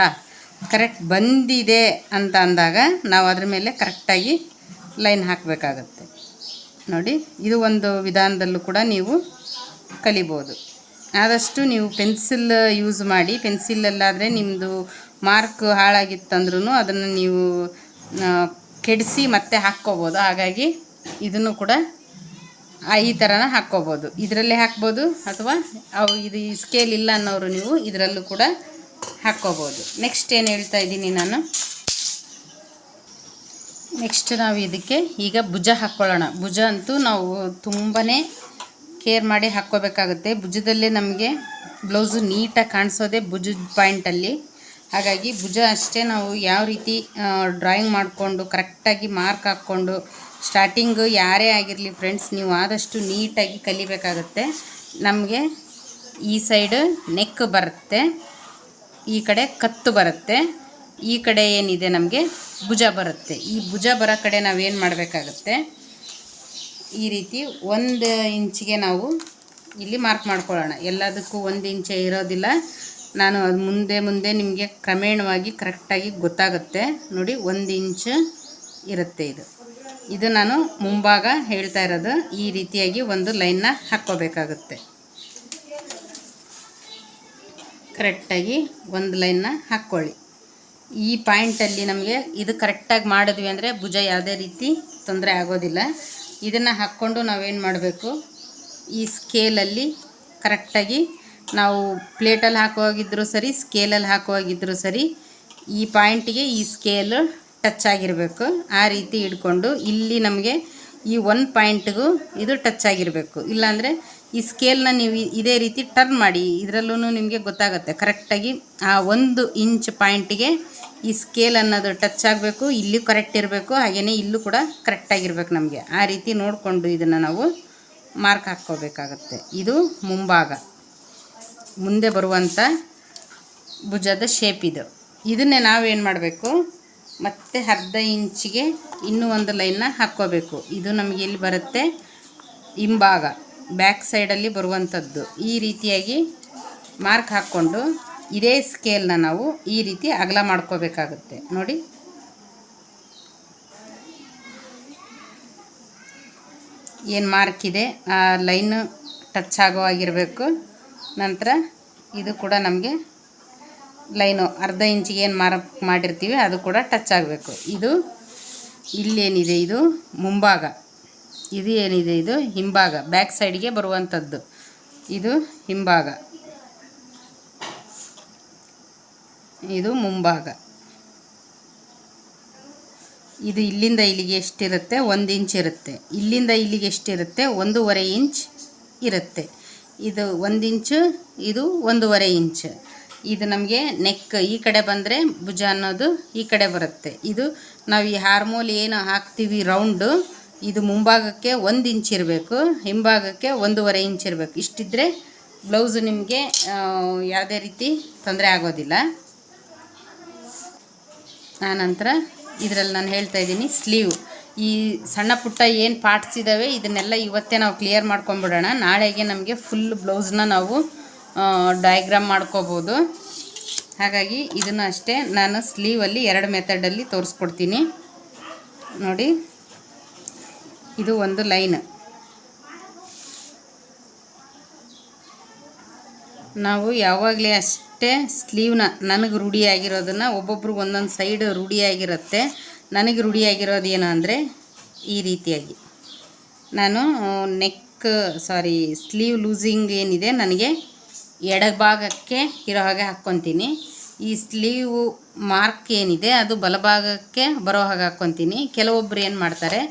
ಕರೆಕ್ಟ್ ಬಂದಿದೆ ಅಂತ ಅಂದಾಗ ನಾವು ಅದ್ರ ಮೇಲೆ ಕರೆಕ್ಟಾಗಿ ಲೈನ್ ಹಾಕಬೇಕಾಗತ್ತೆ. ನೋಡಿ, ಇದು ಒಂದು ವಿಧಾನದಲ್ಲೂ ಕೂಡ ನೀವು ಕಲಿಬೋದು. ಆದಷ್ಟು ನೀವು ಪೆನ್ಸಿಲ್ ಯೂಸ್ ಮಾಡಿ. ಪೆನ್ಸಿಲಲ್ಲಾದರೆ ನಿಮ್ಮದು ಮಾರ್ಕ್ ಹಾಳಾಗಿತ್ತಂದ್ರೂ ಅದನ್ನು ನೀವು ಕೆಡಿಸಿ ಮತ್ತೆ ಹಾಕ್ಕೋಬೋದು. ಹಾಗಾಗಿ ಇದನ್ನು ಕೂಡ ಈ ಥರನ ಹಾಕ್ಕೋಬೋದು. ಇದರಲ್ಲೇ ಹಾಕ್ಬೋದು, ಅಥವಾ ಇದು ಸ್ಕೇಲ್ ಇಲ್ಲ ಅನ್ನೋರು ನೀವು ಇದರಲ್ಲೂ ಕೂಡ ಹಾಕ್ಕೋಬೋದು. ನೆಕ್ಸ್ಟ್ ಏನು ಹೇಳ್ತಾ ಇದ್ದೀನಿ ನಾನು, ನೆಕ್ಸ್ಟ್ ನಾವು ಇದಕ್ಕೆ ಈಗ ಭುಜ ಹಾಕ್ಕೊಳ್ಳೋಣ. ಭುಜ ಅಂತೂ ನಾವು ತುಂಬಾ ಕೇರ್ ಮಾಡಿ ಹಾಕ್ಕೋಬೇಕಾಗುತ್ತೆ. ಭುಜದಲ್ಲೇ ನಮಗೆ ಬ್ಲೌಸು ನೀಟಾಗಿ ಕಾಣಿಸೋದೇ ಭುಜದ ಪಾಯಿಂಟಲ್ಲಿ. ಹಾಗಾಗಿ ಭುಜ ಅಷ್ಟೇ ನಾವು ಯಾವ ರೀತಿ ಡ್ರಾಯಿಂಗ್ ಮಾಡಿಕೊಂಡು ಕರೆಕ್ಟಾಗಿ ಮಾರ್ಕ್ ಹಾಕ್ಕೊಂಡು, ಸ್ಟಾರ್ಟಿಂಗು ಯಾರೇ ಆಗಿರಲಿ ಫ್ರೆಂಡ್ಸ್, ನೀವು ಆದಷ್ಟು ನೀಟಾಗಿ ಕಲಿಬೇಕಾಗತ್ತೆ. ನಮಗೆ ಈ ಸೈಡು ನೆಕ್ ಬರುತ್ತೆ, ಈ ಕಡೆ ಕತ್ತು ಬರುತ್ತೆ, ಈ ಕಡೆ ಏನಿದೆ ನಮಗೆ ಭುಜ ಬರುತ್ತೆ. ಈ ಭುಜ ಬರೋ ಕಡೆ ನಾವೇನು ಮಾಡಬೇಕಾಗತ್ತೆ, ಈ ರೀತಿ 1 ಇಂಚಿಗೆ ನಾವು ಇಲ್ಲಿ ಮಾರ್ಕ್ ಮಾಡ್ಕೊಳ್ಳೋಣ. ಎಲ್ಲದಕ್ಕೂ 1 ಇಂಚೇ ಇರೋದಿಲ್ಲ. ನಾನು ಅದು ಮುಂದೆ ನಿಮಗೆ ಕ್ರಮೇಣವಾಗಿ ಕರೆಕ್ಟಾಗಿ ಗೊತ್ತಾಗುತ್ತೆ. ನೋಡಿ, 1 ಇಂಚ್ ಇರುತ್ತೆ. ಇದು ನಾನು ಮುಂಭಾಗ ಹೇಳ್ತಾ ಇರೋದು. ಈ ರೀತಿಯಾಗಿ ಒಂದು ಲೈನ್ನ ಹಾಕ್ಕೋಬೇಕಾಗುತ್ತೆ. ಕರೆಕ್ಟಾಗಿ ಒಂದು ಲೈನ್ನ ಹಾಕ್ಕೊಳ್ಳಿ. ಈ ಪಾಯಿಂಟಲ್ಲಿ ನಮಗೆ ಇದು ಕರೆಕ್ಟಾಗಿ ಮಾಡಿದ್ವಿ ಅಂದರೆ ಭುಜ ಯಾವುದೇ ರೀತಿ ತೊಂದರೆ ಆಗೋದಿಲ್ಲ. ಇದನ್ನು ಹಾಕ್ಕೊಂಡು ನಾವೇನು ಮಾಡಬೇಕು, ಈ ಸ್ಕೇಲಲ್ಲಿ ಕರೆಕ್ಟಾಗಿ ನಾವು ಪ್ಲೇಟಲ್ಲಿ ಹಾಕುವಾಗಿದ್ದರೂ ಸರಿ, ಸ್ಕೇಲಲ್ಲಿ ಹಾಕುವಾಗಿದ್ದರೂ ಸರಿ, ಈ ಪಾಯಿಂಟಿಗೆ ಈ ಸ್ಕೇಲು ಟಚ್ ಆಗಿರಬೇಕು. ಆ ರೀತಿ ಹಿಡ್ಕೊಂಡು ಇಲ್ಲಿ ನಮಗೆ ಈ 1 ಪಾಯಿಂಟ್ಗೂ ಇದು ಟಚ್ ಆಗಿರಬೇಕು. ಇಲ್ಲಾಂದರೆ ಈ ಸ್ಕೇಲ್ನ ನೀವು ಇದೇ ರೀತಿ ಟರ್ನ್ ಮಾಡಿ, ಇದರಲ್ಲೂ ನಿಮಗೆ ಗೊತ್ತಾಗುತ್ತೆ ಕರೆಕ್ಟಾಗಿ ಆ 1 ಇಂಚ್ ಪಾಯಿಂಟಿಗೆ ಈ ಸ್ಕೇಲ್ ಅನ್ನೋದು ಟಚ್ ಆಗಬೇಕು. ಇಲ್ಲೂ ಕರೆಕ್ಟ್ ಇರಬೇಕು, ಹಾಗೆಯೇ ಇಲ್ಲೂ ಕೂಡ ಕರೆಕ್ಟಾಗಿರ್ಬೇಕು. ನಮಗೆ ಆ ರೀತಿ ನೋಡಿಕೊಂಡು ಇದನ್ನು ನಾವು ಮಾರ್ಕ್ ಹಾಕ್ಕೋಬೇಕಾಗತ್ತೆ. ಇದು ಮುಂಭಾಗ ಮುಂದೆ ಬರುವಂಥ ಭುಜದ ಶೇಪ್ ಇದು. ಇದನ್ನೇ ನಾವೇನು ಮಾಡಬೇಕು, ಮತ್ತು 1/2 ಇಂಚಿಗೆ ಇನ್ನೂ ಒಂದು ಲೈನ್ನ ಹಾಕ್ಕೋಬೇಕು. ಇದು ನಮಗೆ ಇಲ್ಲಿ ಬರುತ್ತೆ ಹಿಂಭಾಗ, ಬ್ಯಾಕ್ ಸೈಡಲ್ಲಿ ಬರುವಂಥದ್ದು. ಈ ರೀತಿಯಾಗಿ ಮಾರ್ಕ್ ಹಾಕ್ಕೊಂಡು ಇದೇ ಸ್ಕೇಲ್ನ ನಾವು ಈ ರೀತಿ ಅಗಲ ಮಾಡ್ಕೋಬೇಕಾಗುತ್ತೆ. ನೋಡಿ, ಏನು ಮಾರ್ಕ್ ಇದೆ ಆ ಲೈನು ಟಚ್ ಆಗೋ ಆಗಿರಬೇಕು. ನಂತರ ಇದು ಕೂಡ ನಮಗೆ ಲೈನು 1/2 ಇಂಚಿಗೆ ಏನು ಮಾರ್ಕ್ ಮಾಡಿರ್ತೀವಿ ಅದು ಕೂಡ ಟಚ್ ಆಗಬೇಕು. ಇದು ಇಲ್ಲೇನಿದೆ ಇದು ಮುಂಭಾಗ, ಇದು ಏನಿದೆ ಇದು ಹಿಂಭಾಗ, ಬ್ಯಾಕ್ ಸೈಡ್ಗೆ ಬರುವಂಥದ್ದು. ಇದು ಹಿಂಭಾಗ, ಇದು ಮುಂಭಾಗ. ಇದು ಇಲ್ಲಿಂದ ಇಲ್ಲಿಗೆ ಎಷ್ಟಿರುತ್ತೆ, 1 ಇಂಚ್ ಇರುತ್ತೆ. ಇಲ್ಲಿಂದ ಇಲ್ಲಿಗೆ ಎಷ್ಟಿರುತ್ತೆ, 1.5 ಇಂಚ್ ಇರುತ್ತೆ. ಇದು 1 ಇಂಚು, ಇದು 1.5 ಇಂಚ್. ಇದು ನಮಗೆ ನೆಕ್ ಈ ಕಡೆ ಬಂದರೆ ಭುಜ ಅನ್ನೋದು ಈ ಕಡೆ ಬರುತ್ತೆ. ಇದು ನಾವು ಈ ಹಾರ್ಮೋಲ್ ಏನು ಹಾಕ್ತೀವಿ ರೌಂಡು, ಇದು ಮುಂಭಾಗಕ್ಕೆ 1 ಇಂಚ್ ಇರಬೇಕು, ಹಿಂಭಾಗಕ್ಕೆ 1.5 ಇಂಚ್ ಇರಬೇಕು. ಇಷ್ಟಿದ್ದರೆ ಬ್ಲೌಸು ನಿಮಗೆ ಯಾವುದೇ ರೀತಿ ತೊಂದರೆ ಆಗೋದಿಲ್ಲ. ಆನಂತರ ಇದರಲ್ಲಿ ನಾನು ಹೇಳ್ತಾ ಇದ್ದೀನಿ ಸ್ಲೀವ್. ಈ ಸಣ್ಣ ಪುಟ್ಟ ಏನು ಪಾರ್ಟ್ಸ್ ಇದ್ದಾವೆ ಇದನ್ನೆಲ್ಲ ಇವತ್ತೇ ನಾವು ಕ್ಲಿಯರ್ ಮಾಡ್ಕೊಂಬಿಡೋಣ. ನಾಳೆಗೆ ನಮಗೆ ಫುಲ್ ಬ್ಲೌಸ್ನ ನಾವು ಡಯಾಗ್ರಾಮ್ ಮಾಡ್ಕೋಬೋದು. ಹಾಗಾಗಿ ಇದನ್ನು ಅಷ್ಟೇ ನಾನು ಸ್ಲೀವಲ್ಲಿ 2 ಮೆಥಡಲ್ಲಿ ತೋರಿಸ್ಕೊಡ್ತೀನಿ ನೋಡಿ. ಇದು ಒಂದು ಲೈನ್. ನಾವು ಯಾವಾಗಲೇ ಅಷ್ಟೇ ಸ್ಲೀವ್ನ ನನಗೆ ರೂಢಿಯಾಗಿರೋದನ್ನು, ಒಬ್ಬೊಬ್ರಿಗೆ ಒಂದೊಂದು ಸೈಡ್ ರೂಢಿಯಾಗಿರುತ್ತೆ. ನನಗೆ ರೂಢಿಯಾಗಿರೋದು ಏನು ಅಂದರೆ ಈ ರೀತಿಯಾಗಿ ನಾನು ಸ್ಲೀವ್ ಲೂಸಿಂಗ್ ಏನಿದೆ ನನಗೆ ಎಡಭಾಗಕ್ಕೆ ಇರೋ ಹಾಗೆ ಹಾಕ್ಕೊತೀನಿ. ಈ ಸ್ಲೀವ್ ಮಾರ್ಕ್ ಏನಿದೆ ಅದು ಬಲಭಾಗಕ್ಕೆ ಬರೋ ಹಾಗೆ ಹಾಕ್ಕೊತೀನಿ. ಕೆಲವೊಬ್ಬರು ಏನು ಮಾಡ್ತಾರೆ,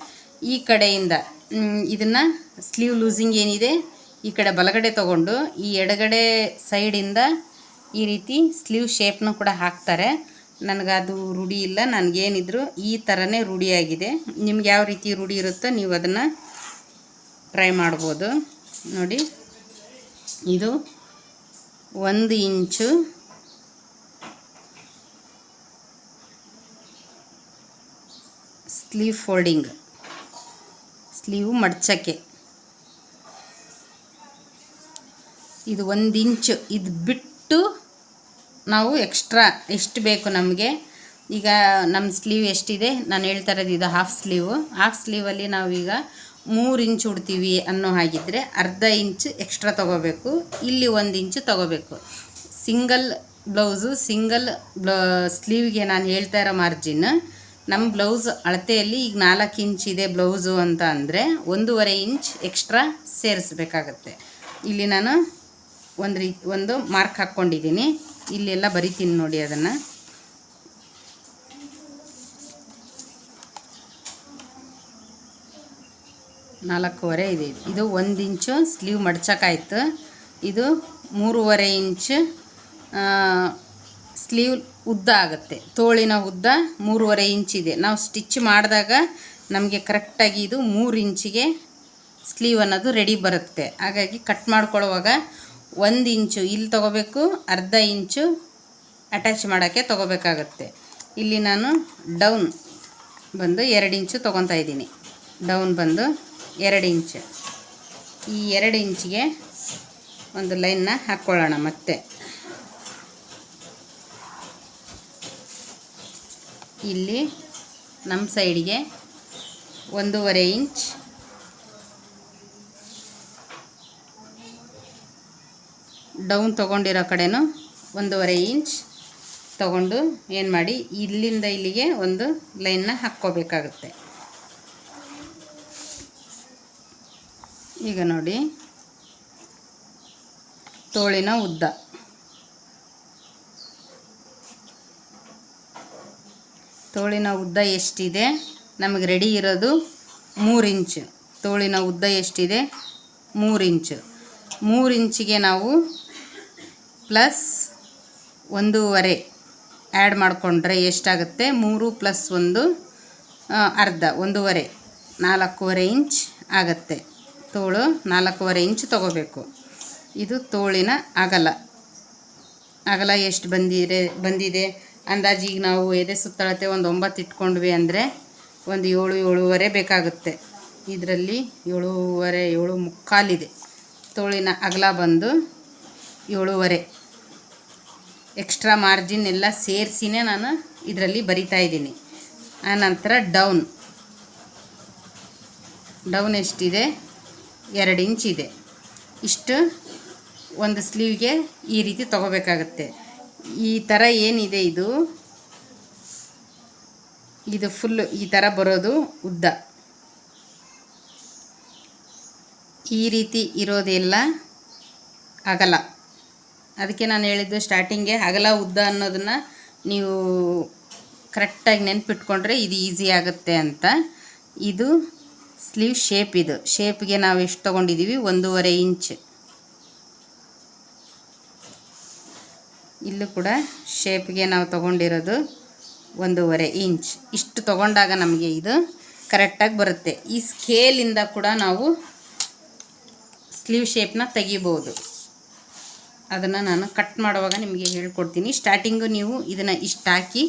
ಈ ಕಡೆಯಿಂದ ಇದನ್ನು ಸ್ಲೀವ್ ಲೂಸಿಂಗ್ ಏನಿದೆ ಈ ಕಡೆ ಬಲಗಡೆ ತೊಗೊಂಡು ಈ ಎಡಗಡೆ ಸೈಡಿಂದ ಈ ರೀತಿ ಸ್ಲೀವ್ ಶೇಪ್ನು ಕೂಡ ಹಾಕ್ತಾರೆ. ನನಗದು ರೂಢಿ ಇಲ್ಲ. ನನಗೇನಿದ್ರು ಈ ಥರನೇ ರೂಢಿಯಾಗಿದೆ. ನಿಮ್ಗೆ ಯಾವ ರೀತಿ ರೂಢಿ ಇರುತ್ತೋ ನೀವು ಅದನ್ನು ಟ್ರೈ ಮಾಡ್ಬೋದು ನೋಡಿ. ಇದು 1 ಇಂಚು ಸ್ಲೀವ್ ಫೋಲ್ಡಿಂಗ್, ಸ್ಲೀವ್ ಮಡ್ಚಕ್ಕೆ ಇದು 1 ಇಂಚು. ಇದು ಬಿಟ್ಟು ನಾವು ಎಕ್ಸ್ಟ್ರಾ ಎಷ್ಟು ಬೇಕು ನಮಗೆ. ಈಗ ನಮ್ಮ ಸ್ಲೀವ್ ಎಷ್ಟಿದೆ ನಾನು ಹೇಳ್ತಾ ಇರೋದು, ಇದು ಹಾಫ್ ಸ್ಲೀವಲ್ಲಿ ನಾವೀಗ 3 ಇಂಚ್ ಉಡ್ತೀವಿ ಅನ್ನೋ ಹಾಗಿದ್ದರೆ ಅರ್ಧ ಇಂಚ್ ಎಕ್ಸ್ಟ್ರಾ ತೊಗೋಬೇಕು. ಇಲ್ಲಿ 1 ಇಂಚು ತೊಗೋಬೇಕು. ಸಿಂಗಲ್ ಸ್ಲೀವ್ಗೆ ನಾನು ಹೇಳ್ತಾ ಇರೋ ಮಾರ್ಜಿನ್ ನಮ್ಮ ಬ್ಲೌಸ್ ಅಳತೆಯಲ್ಲಿ ಈಗ 4 ಇಂಚ್ ಇದೆ ಬ್ಲೌಸು ಅಂತ ಅಂದರೆ 1.5 ಇಂಚ್ ಎಕ್ಸ್ಟ್ರಾ ಸೇರಿಸ್ಬೇಕಾಗತ್ತೆ. ಇಲ್ಲಿ ನಾನು ಒಂದು ಮಾರ್ಕ್ ಹಾಕ್ಕೊಂಡಿದ್ದೀನಿ. ಇಲ್ಲೆಲ್ಲ ಬರಿತೀನಿ ನೋಡಿ. ಅದನ್ನು 4.25 ಇದೆ. ಇದು 1 ಇಂಚು ಸ್ಲೀವ್ ಮಡ್ಚಕ್ಕಾಯ್ತು. ಇದು 3.5 ಇಂಚ್ ಸ್ಲೀವ್ ಉದ್ದ ಆಗುತ್ತೆ. ತೋಳಿನ ಉದ್ದ 3.5 ಇಂಚ್ ಇದೆ. ನಾವು ಸ್ಟಿಚ್ ಮಾಡಿದಾಗ ನಮಗೆ ಕರೆಕ್ಟಾಗಿ ಇದು 3 ಇಂಚಿಗೆ ಸ್ಲೀವ್ ಅನ್ನೋದು ರೆಡಿ ಬರುತ್ತೆ. ಹಾಗಾಗಿ ಕಟ್ ಮಾಡ್ಕೊಳ್ಳುವಾಗ 1 ಇಂಚು ಇಲ್ಲಿ ತೊಗೋಬೇಕು, ಅರ್ಧ ಇಂಚು ಅಟ್ಯಾಚ್ ಮಾಡೋಕ್ಕೆ ತೊಗೋಬೇಕಾಗತ್ತೆ. ಇಲ್ಲಿ ನಾನು ಡೌನ್ ಬಂದು 2 ಇಂಚು ತೊಗೊತಾ ಇದ್ದೀನಿ. ಡೌನ್ ಬಂದು 2 ಇಂಚ್. ಈ 2 ಇಂಚಿಗೆ ಒಂದು ಲೈನ್ನ ಹಾಕ್ಕೊಳ್ಳೋಣ. ಮತ್ತೆ ಇಲ್ಲಿ ನಮ್ಮ ಸೈಡಿಗೆ 1.5 ಇಂಚ್, ಡೌನ್ ತೊಗೊಂಡಿರೋ ಕಡೆನೂ 1.5 ಇಂಚ್ ತೊಗೊಂಡು ಏನು ಮಾಡಿ ಇಲ್ಲಿಂದ ಇಲ್ಲಿಗೆ ಒಂದು ಲೈನ್ನ ಹಾಕ್ಕೋಬೇಕಾಗುತ್ತೆ. ಈಗ ನೋಡಿ, ತೋಳಿನ ಉದ್ದ ಎಷ್ಟಿದೆ ನಮಗೆ ರೆಡಿ ಇರೋದು 3 ಇಂಚು. ತೋಳಿನ ಉದ್ದ ಎಷ್ಟಿದೆ 3 ಇಂಚು. 3 ಇಂಚಿಗೆ ನಾವು ಪ್ಲಸ್ 1.5 ಆ್ಯಡ್ ಮಾಡಿಕೊಂಡ್ರೆ ಎಷ್ಟಾಗುತ್ತೆ? 3 + 1 ಅರ್ಧ, 1.5, 4.5 ಇಂಚ್ ಆಗುತ್ತೆ. ತೋಳು 4.5 ಇಂಚ್ ತೊಗೋಬೇಕು. ಇದು ತೋಳಿನ ಅಗಲ ಎಷ್ಟು ಬಂದಿದೆ ಅಂದಾಜಿಗೆ ನಾವು ಎದೆ ಸುತ್ತಳತೆ ಒಂದು 9 ಇಟ್ಕೊಂಡ್ವಿ ಅಂದರೆ ಒಂದು 7-7.5 ಬೇಕಾಗುತ್ತೆ. ಇದರಲ್ಲಿ 7.25 ಇದೆ. ತೋಳಿನ ಅಗಲ ಬಂದು 7.5. ಎಕ್ಸ್ಟ್ರಾ ಮಾರ್ಜಿನ್ ಎಲ್ಲ ಸೇರಿಸಿನೇ ನಾನು ಇದರಲ್ಲಿ ಬರಿತಾ ಇದ್ದೀನಿ. ಆನಂತರ ಡೌನ್ ಎಷ್ಟಿದೆ? 2 ಇಂಚ್ ಇದೆ. ಇಷ್ಟು ಒಂದು ಸ್ಲೀವ್ಗೆ ಈ ರೀತಿ ತೊಗೋಬೇಕಾಗತ್ತೆ. ಈ ಥರ ಏನಿದೆ ಇದು ಫುಲ್ಲು ಈ ಥರ ಬರೋದು ಉದ್ದ. ಈ ರೀತಿ ಇರೋದೆಲ್ಲ ಅಗಲ. ಅದಕ್ಕೆ ನಾನು ಹೇಳಿದ್ದು ಸ್ಟಾರ್ಟಿಂಗ್ಗೆ ಅಗಲ ಉದ್ದ ಅನ್ನೋದನ್ನು ನೀವು ಕರೆಕ್ಟಾಗಿ ನೆನಪಿಟ್ಕೊಂಡ್ರೆ ಇದು ಈಸಿ ಆಗುತ್ತೆ ಅಂತ. ಇದು ಸ್ಲೀವ್ ಶೇಪ್. ಇದು ಶೇಪ್ಗೆ ನಾವು ಎಷ್ಟು ತೊಗೊಂಡಿದ್ದೀವಿ? 1.5 ಇಂಚ್. ಇಲ್ಲೂ ಕೂಡ ಶೇಪ್ಗೆ ನಾವು ತೊಗೊಂಡಿರೋದು 1.5 ಇಂಚ್. ಇಷ್ಟು ತೊಗೊಂಡಾಗ ನಮಗೆ ಇದು ಕರೆಕ್ಟಾಗಿ ಬರುತ್ತೆ. ಈ ಸ್ಕೇಲಿಂದ ಕೂಡ ನಾವು ಸ್ಲೀವ್ ಶೇಪ್ನ ತೆಗಿಬೋದು. ಅದನ್ನು ನಾನು ಕಟ್ ಮಾಡುವಾಗ ನಿಮಗೆ ಹೇಳ್ಕೊಡ್ತೀನಿ. ಸ್ಟಾರ್ಟಿಂಗು ನೀವು ಇದನ್ನು ಇಷ್ಟು ಹಾಕಿ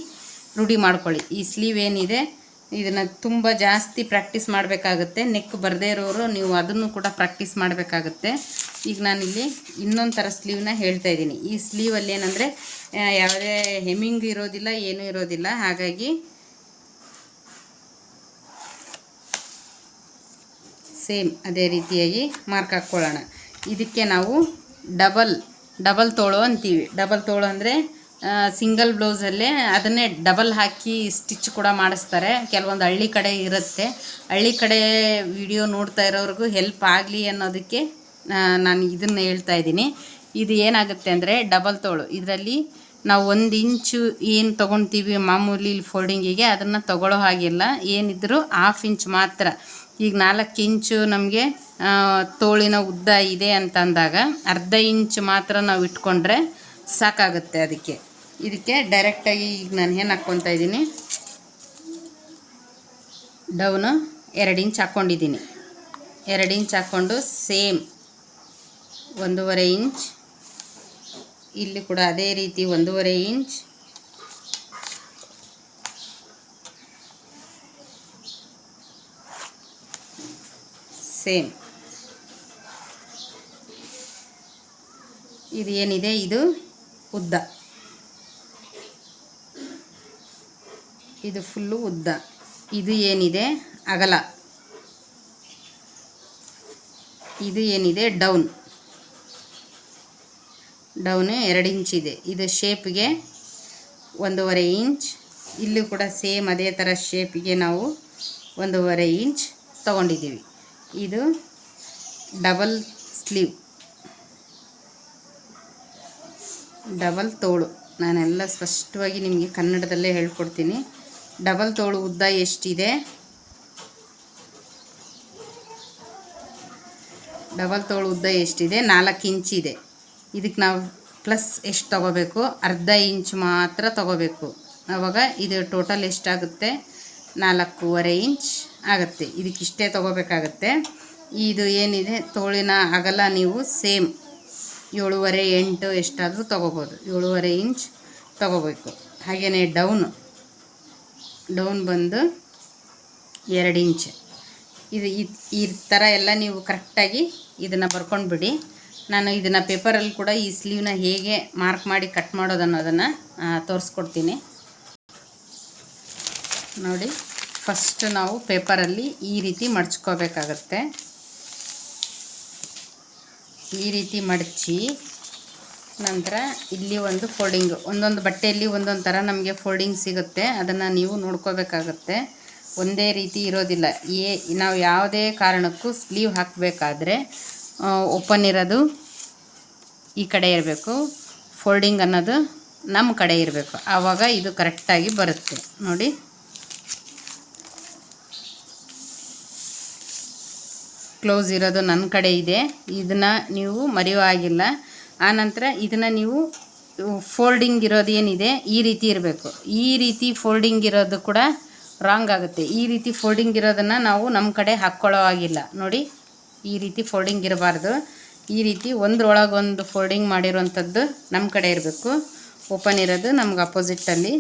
ರೂಢಿ ಮಾಡ್ಕೊಳ್ಳಿ. ಈ ಸ್ಲೀವ್ ಏನಿದೆ ಇದನ್ನು ತುಂಬ ಜಾಸ್ತಿ ಪ್ರಾಕ್ಟೀಸ್ ಮಾಡಬೇಕಾಗುತ್ತೆ. ನೆಕ್ ಬರದೇ ಇರೋರು ನೀವು ಅದನ್ನು ಕೂಡ ಪ್ರಾಕ್ಟೀಸ್ ಮಾಡಬೇಕಾಗುತ್ತೆ. ಈಗ ನಾನಿಲ್ಲಿ ಇನ್ನೊಂದು ಥರ ಸ್ಲೀವ್ನ ಹೇಳ್ತಾ ಇದ್ದೀನಿ. ಈ ಸ್ಲೀವಲ್ಲಿ ಏನಂದರೆ ಯಾವುದೇ ಹೆಮ್ಮಿಂಗ್ ಇರೋದಿಲ್ಲ, ಏನೂ ಇರೋದಿಲ್ಲ. ಹಾಗಾಗಿ ಸೇಮ್ ಅದೇ ರೀತಿಯಾಗಿ ಮಾರ್ಕ್ ಹಾಕ್ಕೊಳ್ಳೋಣ. ಇದಕ್ಕೆ ನಾವು ಡಬಲ್ ತೋಳು ಅಂತೀವಿ. ಡಬಲ್ ತೋಳು ಅಂದರೆ ಸಿಂಗಲ್ ಬ್ಲೌಸಲ್ಲೇ ಅದನ್ನೇ ಡಬಲ್ ಹಾಕಿ ಸ್ಟಿಚ್ ಕೂಡ ಮಾಡಿಸ್ತಾರೆ. ಕೆಲವೊಂದು ಹಳ್ಳಿ ಕಡೆ ಇರುತ್ತೆ. ಹಳ್ಳಿ ಕಡೆ ವಿಡಿಯೋ ನೋಡ್ತಾ ಇರೋರಿಗೂ ಹೆಲ್ಪ್ ಆಗಲಿ ಅನ್ನೋದಕ್ಕೆ ನಾನು ಇದನ್ನು ಹೇಳ್ತಾ ಇದ್ದೀನಿ. ಇದು ಏನಾಗುತ್ತೆ ಅಂದರೆ ಡಬಲ್ ತೋಳು. ಇದರಲ್ಲಿ ನಾವು 1 ಇಂಚು ಏನು ತೊಗೊಳ್ತೀವಿ ಮಾಮೂಲಿ ಫೋಲ್ಡಿಂಗಿಗೆ ಅದನ್ನು ತೊಗೊಳ್ಳೋ ಹಾಗಿಲ್ಲ. ಏನಿದ್ರೂ 1/2 ಇಂಚ್ ಮಾತ್ರ. ಈಗ 4 ಇಂಚು ನಮಗೆ ತೋಳಿನ ಉದ್ದ ಇದೆ ಅಂತಂದಾಗ ಅರ್ಧ ಇಂಚು ಮಾತ್ರ ನಾವು ಇಟ್ಕೊಂಡ್ರೆ ಸಾಕಾಗುತ್ತೆ. ಇದಕ್ಕೆ ಡೈರೆಕ್ಟಾಗಿ ಈಗ ನಾನು ಏನು ಹಾಕ್ಕೊತಾ ಇದ್ದೀನಿ, ಡೌನು 2 ಇಂಚ್ ಹಾಕ್ಕೊಂಡಿದ್ದೀನಿ. 2 ಇಂಚ್ ಹಾಕ್ಕೊಂಡು ಸೇಮ್ 1.5 ಇಂಚ್, ಇಲ್ಲಿ ಕೂಡ ಅದೇ ರೀತಿ 1.5 ಇಂಚ್, ಸೇಮ್. ಇದು ಏನಿದೆ ಇದು ಉದ್ದ, ಇದು ಫುಲ್ಲು ಉದ್ದ. ಇದು ಏನಿದೆ ಅಗಲ, ಇದು ಏನಿದೆ ಡೌನು 2 ಇಂಚ್ ಇದೆ. ಇದು ಶೇಪ್ಗೆ 1.5 ಇಂಚ್. ಇಲ್ಲೂ ಕೂಡ ಸೇಮ್ ಅದೇ ಥರ ಶೇಪಿಗೆ ನಾವು 1.5 ಇಂಚ್ ತೊಗೊಂಡಿದ್ದೀವಿ. ಇದು ಡಬಲ್ ಸ್ಲೀವ್, ಡಬಲ್ ತೋಳು. ನಾನೆಲ್ಲ ಸ್ಪಷ್ಟವಾಗಿ ನಿಮಗೆ ಕನ್ನಡದಲ್ಲೇ ಹೇಳ್ಕೊಡ್ತೀನಿ. ಡಬಲ್ ತೋಳು ಉದ್ದ ಎಷ್ಟಿದೆ, ಡಬಲ್ ತೋಳು ಉದ್ದ ಎಷ್ಟಿದೆ 4 ಇಂಚಿದೆ. ಇದಕ್ಕೆ ನಾವು ಪ್ಲಸ್ ಎಷ್ಟು ತೊಗೋಬೇಕು, ಅರ್ಧ ಇಂಚ್ ಮಾತ್ರ ತೊಗೋಬೇಕು. ಆವಾಗ ಇದು ಟೋಟಲ್ ಎಷ್ಟಾಗುತ್ತೆ, 4.5 ಇಂಚ್ ಆಗುತ್ತೆ. ಇದಕ್ಕಿಷ್ಟೇ ತೊಗೋಬೇಕಾಗತ್ತೆ. ಇದು ಏನಿದೆ ತೋಳಿನ ಅಗಲ ನೀವು ಸೇಮ್ 7.5 8 ಎಷ್ಟಾದರೂ ತೊಗೋಬೋದು. 7.5 ಇಂಚ್ ತೊಗೋಬೇಕು. ಹಾಗೆಯೇ ಡೌನ್ ಬಂದು 2 ಇಂಚ್. ಇದು ಈ ಥರ ಎಲ್ಲ ನೀವು ಕರೆಕ್ಟಾಗಿ ಇದನ್ನು ಬರ್ಕೊಂಡು ಬಿಡಿ. ನಾನು ಇದನ್ನು ಪೇಪರಲ್ಲಿ ಕೂಡ ಈ ಸ್ಲೀವ್ನ ಹೇಗೆ ಮಾರ್ಕ್ ಮಾಡಿ ಕಟ್ ಮಾಡೋದು ಅನ್ನೋದನ್ನು ತೋರಿಸ್ಕೊಡ್ತೀನಿ ನೋಡಿ. ಫಸ್ಟ್ ನಾವು ಪೇಪರಲ್ಲಿ ಈ ರೀತಿ ಮಡ್ಚ್ಕೋಬೇಕಾಗತ್ತೆ. ಈ ರೀತಿ ಮಡಚಿ ನಂತರ ಇಲ್ಲಿ ಒಂದು ಫೋಲ್ಡಿಂಗು, ಒಂದೊಂದು ಬಟ್ಟೆಯಲ್ಲಿ ಒಂದೊಂದು ಥರ ನಮಗೆ ಫೋಲ್ಡಿಂಗ್ ಸಿಗುತ್ತೆ. ಅದನ್ನು ನೀವು ನೋಡ್ಕೋಬೇಕಾಗತ್ತೆ. ಒಂದೇ ರೀತಿ ಇರೋದಿಲ್ಲ. ನಾವು ಯಾವುದೇ ಕಾರಣಕ್ಕೂ ಸ್ಲೀವ್ ಹಾಕಬೇಕಾದ್ರೆ ಓಪನ್ ಇರೋದು ಈ ಕಡೆ ಇರಬೇಕು, ಫೋಲ್ಡಿಂಗ್ ಅನ್ನೋದು ನಮ್ಮ ಕಡೆ ಇರಬೇಕು. ಆವಾಗ ಇದು ಕರೆಕ್ಟಾಗಿ ಬರುತ್ತೆ ನೋಡಿ. ಕ್ಲೋಸ್ ಇರೋದು ನನ್ನ ಕಡೆ ಇದೆ. ಇದನ್ನು ನೀವು ಮರೆಯೋ ಆಗಿಲ್ಲ. ಆನಂತರ ಇದನ್ನು ನೀವು ಫೋಲ್ಡಿಂಗ್ ಇರೋದು ಏನಿದೆ ಈ ರೀತಿ ಇರಬೇಕು. ಈ ರೀತಿ ಫೋಲ್ಡಿಂಗ್ ಇರೋದು ಕೂಡ ರಾಂಗ್ ಆಗುತ್ತೆ. ಈ ರೀತಿ ಫೋಲ್ಡಿಂಗ್ ಇರೋದನ್ನು ನಾವು ನಮ್ಮ ಕಡೆ ಹಾಕ್ಕೊಳ್ಳೋ ಆಗಿಲ್ಲ ನೋಡಿ. ಈ ರೀತಿ ಫೋಲ್ಡಿಂಗ್ ಇರಬಾರ್ದು. ಈ ರೀತಿ ಒಂದರೊಳಗೊಂದು ಫೋಲ್ಡಿಂಗ್ ಮಾಡಿರೋವಂಥದ್ದು ನಮ್ಮ ಕಡೆ ಇರಬೇಕು. ಓಪನ್ ಇರೋದು ನಮ್ಗೆ ಅಪೋಸಿಟ್ಟಲ್ಲಿ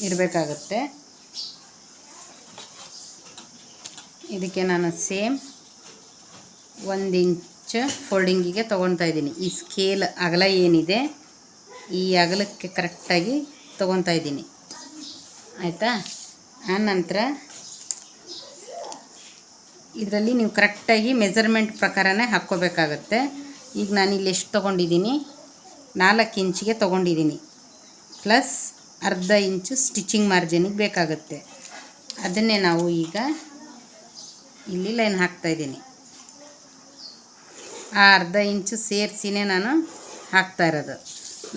ಇರಬೇಕಾಗುತ್ತೆ. ಇದಕ್ಕೆ ನಾನು ಸೇಮ್ 1 ಇಂಚ್ ಫೋಲ್ಡಿಂಗಿಗೆ ತೊಗೊತಾ ಇದ್ದೀನಿ. ಈ ಸ್ಕೇಲ್ ಅಗಲ ಏನಿದೆ ಈ ಅಗಲಕ್ಕೆ ಕರೆಕ್ಟಾಗಿ ತೊಗೊತಾ ಇದ್ದೀನಿ, ಆಯಿತಾ. ಆನಂತರ ಇದರಲ್ಲಿ ನೀವು ಕರೆಕ್ಟಾಗಿ ಮೆಜರ್ಮೆಂಟ್ ಪ್ರಕಾರನೇ ಹಾಕ್ಕೋಬೇಕಾಗತ್ತೆ. ಈಗ ನಾನು ಇಲ್ಲಿ ಎಷ್ಟು ತೊಗೊಂಡಿದ್ದೀನಿ, 4 ಇಂಚಿಗೆ ತೊಗೊಂಡಿದ್ದೀನಿ. ಪ್ಲಸ್ ಅರ್ಧ ಇಂಚು ಸ್ಟಿಚಿಂಗ್ ಮಾರ್ಜಿನಿಗೆ ಬೇಕಾಗುತ್ತೆ. ಅದನ್ನೇ ನಾವು ಈಗ ಇಲ್ಲಿ ಲೈನ್ ಹಾಕ್ತಾಯಿದ್ದೀನಿ. ಆ ಅರ್ಧ ಇಂಚು ಸೇರಿಸಿನೇ ನಾನು ಹಾಕ್ತಾ ಇರೋದು.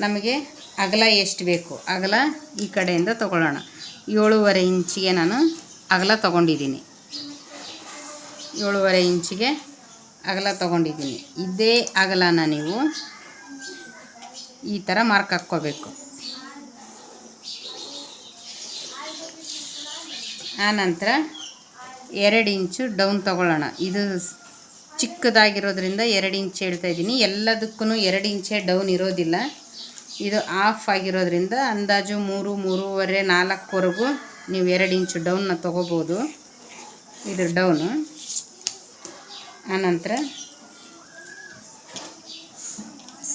ನಮಗೆ ಅಗಲ ಎಷ್ಟು ಬೇಕು, ಅಗಲ ಈ ಕಡೆಯಿಂದ ತೊಗೊಳ್ಳೋಣ. 7.5 ಇಂಚಿಗೆ ನಾನು ಅಗಲ ತೊಗೊಂಡಿದ್ದೀನಿ. 7.5 ಇಂಚಿಗೆ ಅಗಲ ತೊಗೊಂಡಿದ್ದೀನಿ. ಇದೇ ಅಗಲನ ನೀವು ಈ ಥರ ಮಾರ್ಕ್ ಹಾಕ್ಕೋಬೇಕು. ಆನಂತರ 2 ಇಂಚು ಡೌನ್ ತೊಗೊಳ್ಳೋಣ. ಇದು ಚಿಕ್ಕದಾಗಿರೋದ್ರಿಂದ 2 ಇಂಚ್ ಹೇಳ್ತಾ ಇದ್ದೀನಿ. ಎಲ್ಲದಕ್ಕೂ 2 ಇಂಚೇ ಡೌನ್ ಇರೋದಿಲ್ಲ. ಇದು ಆಫ್ ಆಗಿರೋದ್ರಿಂದ ಅಂದಾಜು 3, 3.5, 4ವರೆಗೂ ನೀವು 2 ಇಂಚು ಡೌನ್ನ ತೊಗೋಬೋದು. ಇದು ಡೌನು. ಆನಂತರ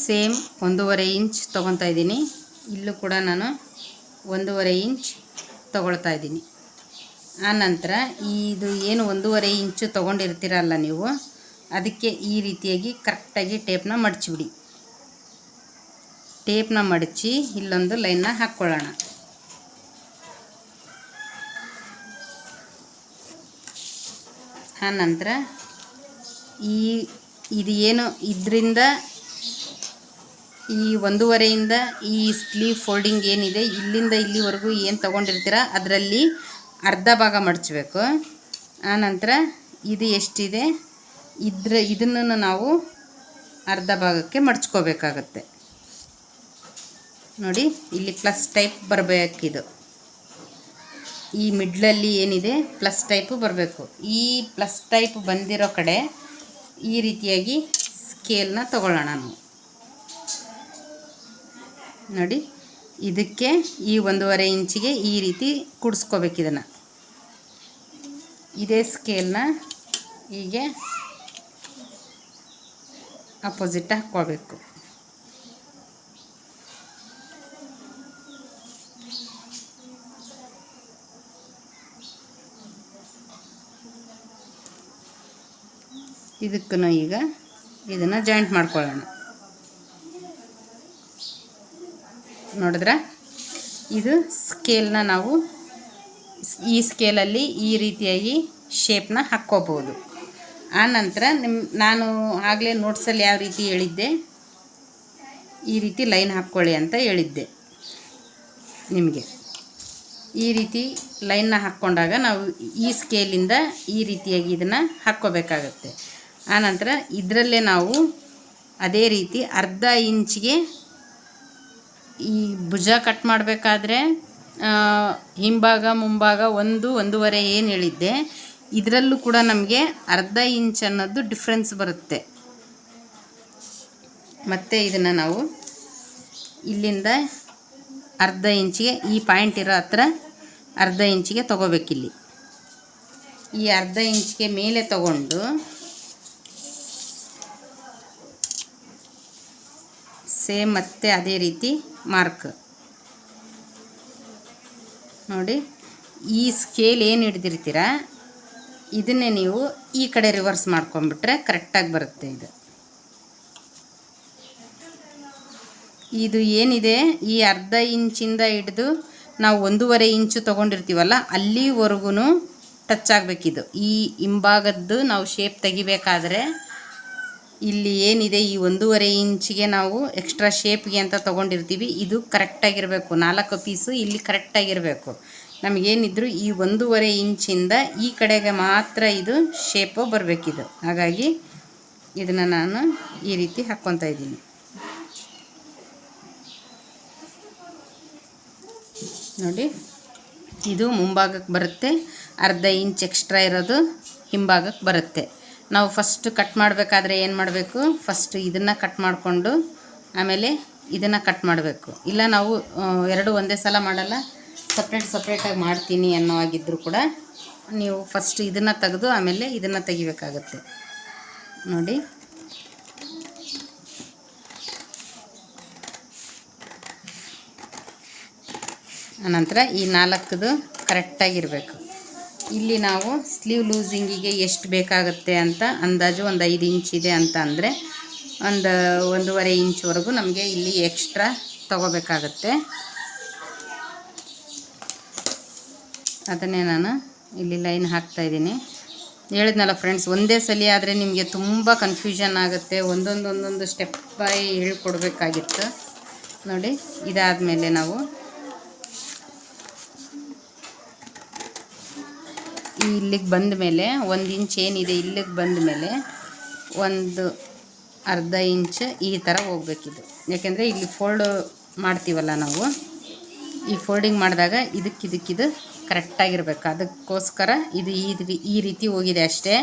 ಸೇಮ್ 1.5 ಇಂಚ್ ತೊಗೊತಾ ಇದ್ದೀನಿ. ಇಲ್ಲೂ ಕೂಡ ನಾನು 1.5 ಇಂಚ್ ತೊಗೊಳ್ತಾ ಇದ್ದೀನಿ. ಆನಂತರ ಇದು ಏನು 1.5 ಇಂಚು ತೊಗೊಂಡಿರ್ತೀರಲ್ಲ ನೀವು, ಅದಕ್ಕೆ ಈ ರೀತಿಯಾಗಿ ಕರೆಕ್ಟಾಗಿ ಟೇಪ್ನ ಮಡಚಿಬಿಡಿ. ಟೇಪ್ನ ಮಡಚಿ ಇಲ್ಲೊಂದು ಲೈನ್ನ ಹಾಕ್ಕೊಳ್ಳೋಣ. ಆನಂತರ ಇದು ಏನು ಇದರಿಂದ ಈ 1.5ಇಂದ ಈ ಸ್ಲೀವ್ ಫೋಲ್ಡಿಂಗ್ ಏನಿದೆ ಇಲ್ಲಿಂದ ಇಲ್ಲಿವರೆಗೂ ಏನು ತೊಗೊಂಡಿರ್ತೀರ ಅದರಲ್ಲಿ ಅರ್ಧ ಭಾಗ ಮಡಚಬೇಕು. ಆನಂತರ ಇದು ಎಷ್ಟಿದೆ ಇದನ್ನು ನಾವು ಅರ್ಧ ಭಾಗಕ್ಕೆ ಮಡಚ್ಕೋಬೇಕಾಗತ್ತೆ. ನೋಡಿ, ಇಲ್ಲಿ ಪ್ಲಸ್ ಟೈಪ್ ಬರಬೇಕಿದು. ಈ ಮಿಡ್ಲಲ್ಲಿ ಏನಿದೆ ಪ್ಲಸ್ ಟೈಪು ಬರಬೇಕು. ಈ ಪ್ಲಸ್ ಟೈಪ್ ಬಂದಿರೋ ಕಡೆ ಈ ರೀತಿಯಾಗಿ ಸ್ಕೇಲ್ನ ತಗೊಳ್ಳೋಣ ನಾವು. ನೋಡಿ, ಇದಕ್ಕೆ ಈ 1.5 ಇಂಚಿಗೆ ಈ ರೀತಿ ಕೂಡಿಸ್ಕೋಬೇಕು. ಇದನ್ನು ಇದೇ ಸ್ಕೇಲ್ನ ಹೀಗೆ ಅಪೋಸಿಟ್ ಹಾಕ್ಕೋಬೇಕು. ಇದಕ್ಕೂ ಈಗ ಇದನ್ನು ಜಾಯಿಂಟ್ ಮಾಡ್ಕೊಳ್ಳೋಣ. ನೋಡಿದ್ರೆ ಇದು ಸ್ಕೇಲ್ನ ನಾವು ಈ ಸ್ಕೇಲಲ್ಲಿ ಈ ರೀತಿಯಾಗಿ ಶೇಪ್ನ ಹಾಕ್ಕೋಬೋದು. ಆನಂತರ ನಾನು ಆಗಲೇ ನೋಟ್ಸಲ್ಲಿ ಯಾವ ರೀತಿ ಹೇಳಿದ್ದೆ, ಈ ರೀತಿ ಲೈನ್ ಹಾಕ್ಕೊಳ್ಳಿ ಅಂತ ಹೇಳಿದ್ದೆ ನಿಮಗೆ. ಈ ರೀತಿ ಲೈನ್ನ ಹಾಕ್ಕೊಂಡಾಗ ನಾವು ಈ ಸ್ಕೇಲಿಂದ ಈ ರೀತಿಯಾಗಿ ಇದನ್ನು ಹಾಕ್ಕೋಬೇಕಾಗತ್ತೆ. ಆನಂತರ ಇದರಲ್ಲೇ ನಾವು ಅದೇ ರೀತಿ ಅರ್ಧ ಇಂಚಿಗೆ ಈ ಭುಜ ಕಟ್ ಮಾಡಬೇಕಾದ್ರೆ ಹಿಂಭಾಗ ಮುಂಭಾಗ 1.5 ಏನು ಹೇಳಿದ್ದೆ, ಇದರಲ್ಲೂ ಕೂಡ ನಮಗೆ ಅರ್ಧ ಇಂಚ್ ಅನ್ನೋದು ಡಿಫ್ರೆನ್ಸ್ ಬರುತ್ತೆ. ಮತ್ತು ಇದನ್ನು ನಾವು ಇಲ್ಲಿಂದ ಅರ್ಧ ಇಂಚಿಗೆ ಈ ಪಾಯಿಂಟ್ ಇರೋ ಹತ್ರ ಅರ್ಧ ಇಂಚಿಗೆ ತೊಗೋಬೇಕಿಲ್ಲಿ. ಈ ಅರ್ಧ ಇಂಚಿಗೆ ಮೇಲೆ ತಗೊಂಡು ಸೇಮ್ ಮತ್ತೆ ಅದೇ ರೀತಿ ಮಾರ್ಕ್ ನೋಡಿ. ಈ ಸ್ಕೇಲ್ ಏನು ಹಿಡ್ದಿರ್ತೀರ ಇದನ್ನೇ ನೀವು ಈ ಕಡೆ ರಿವರ್ಸ್ ಮಾಡ್ಕೊಂಬಿಟ್ರೆ ಕರೆಕ್ಟಾಗಿ ಬರುತ್ತೆ. ಇದು ಏನಿದೆ ಈ ಅರ್ಧ ಇಂಚಿಂದ ಹಿಡಿದು ನಾವು 1.5 ಇಂಚು ತೊಗೊಂಡಿರ್ತೀವಲ್ಲ ಅಲ್ಲಿವರೆಗೂ ಟಚ್ ಆಗಬೇಕಿದು. ಈ ಹಿಂಭಾಗದ್ದು ನಾವು ಶೇಪ್ ತೆಗಿಬೇಕಾದ್ರೆ ಇಲ್ಲಿ ಏನಿದೆ ಈ 1.5 ಇಂಚಿಗೆ ನಾವು ಎಕ್ಸ್ಟ್ರಾ ಶೇಪ್ಗೆ ಅಂತ ತೊಗೊಂಡಿರ್ತೀವಿ, ಇದು ಕರೆಕ್ಟಾಗಿರಬೇಕು. 4 ಪೀಸು ಇಲ್ಲಿ ಕರೆಕ್ಟಾಗಿರಬೇಕು. ನಮಗೇನಿದ್ರು ಈ 1.5 ಇಂಚಿಂದ ಈ ಕಡೆಗೆ ಮಾತ್ರ ಇದು ಶೇಪು ಬರಬೇಕಿದು. ಹಾಗಾಗಿ ಇದನ್ನು ನಾನು ಈ ರೀತಿ ಹಾಕ್ಕೊತಾ ಇದ್ದೀನಿ. ನೋಡಿ, ಇದು ಮುಂಭಾಗಕ್ಕೆ ಬರುತ್ತೆ, ಅರ್ಧ ಇಂಚ್ ಎಕ್ಸ್ಟ್ರಾ ಇರೋದು ಹಿಂಭಾಗಕ್ಕೆ ಬರುತ್ತೆ. ನಾವು ಫಸ್ಟ್ ಕಟ್ ಮಾಡಬೇಕಾದ್ರೆ ಏನು ಮಾಡಬೇಕು, ಫಸ್ಟ್ ಇದನ್ನು ಕಟ್ ಮಾಡಿಕೊಂಡು ಆಮೇಲೆ ಇದನ್ನು ಕಟ್ ಮಾಡಬೇಕು. ಇಲ್ಲ ನಾವು ಎರಡು ಒಂದೇ ಸಲ ಮಾಡಲ್ಲ, ಸಪ್ರೇಟಾಗಿ ಮಾಡ್ತೀನಿ ಅನ್ನೋ ಆಗಿದ್ದರೂ ಕೂಡ ನೀವು ಫಸ್ಟ್ ಇದನ್ನು ತೆಗೆದು ಆಮೇಲೆ ಇದನ್ನು ತೆಗಿಬೇಕಾಗತ್ತೆ. ನೋಡಿ, ಆನಂತರ ಈ 4ದು ಕರೆಕ್ಟಾಗಿರಬೇಕು. ಇಲ್ಲಿ ನಾವು ಸ್ಲೀವ್ ಲೂಸಿಂಗಿಗೆ ಎಷ್ಟು ಬೇಕಾಗುತ್ತೆ ಅಂತ ಅಂದಾಜು ಒಂದು 5 ಇಂಚ್ ಇದೆ ಅಂತ ಅಂದರೆ ಒಂದು 1.5 ಇಂಚ್ವರೆಗೂ ನಮಗೆ ಇಲ್ಲಿ ಎಕ್ಸ್ಟ್ರಾ ತಗೋಬೇಕಾಗತ್ತೆ. ಅದನ್ನೇ ನಾನು ಇಲ್ಲಿ ಲೈನ್ ಹಾಕ್ತಾಯಿದ್ದೀನಿ. ಹೇಳಿದ್ನಲ್ಲ ಫ್ರೆಂಡ್ಸ್, ಒಂದೇ ಸಲ ಆದರೆ ನಿಮಗೆ ತುಂಬ ಕನ್ಫ್ಯೂಷನ್ ಆಗುತ್ತೆ. ಒಂದೊಂದು ಸ್ಟೆಪ್ ಬೈ ಹೇಳ್ಕೊಡ್ಬೇಕಾಗಿತ್ತು. ನೋಡಿ, ಇದಾದಮೇಲೆ ನಾವು ಇಲ್ಲಿಗೆ ಬಂದ ಮೇಲೆ 1 ಇಂಚ್ ಏನಿದೆ ಇಲ್ಲಿಗೆ ಬಂದ ಮೇಲೆ ಒಂದು ಅರ್ಧ ಇಂಚ್ ಈ ಥರ ಹೋಗ್ಬೇಕಿದು. ಯಾಕೆಂದರೆ ಇಲ್ಲಿ ಫೋಲ್ಡ್ ಮಾಡ್ತೀವಲ್ಲ ನಾವು, ಈ ಫೋಲ್ಡಿಂಗ್ ಮಾಡಿದಾಗ ಇದಕ್ಕಿದು ಕರೆಕ್ಟಾಗಿರ್ಬೇಕು. ಅದಕ್ಕೋಸ್ಕರ ಇದು ಈ ರೀತಿ ಹೋಗಿದೆ ಅಷ್ಟೇ.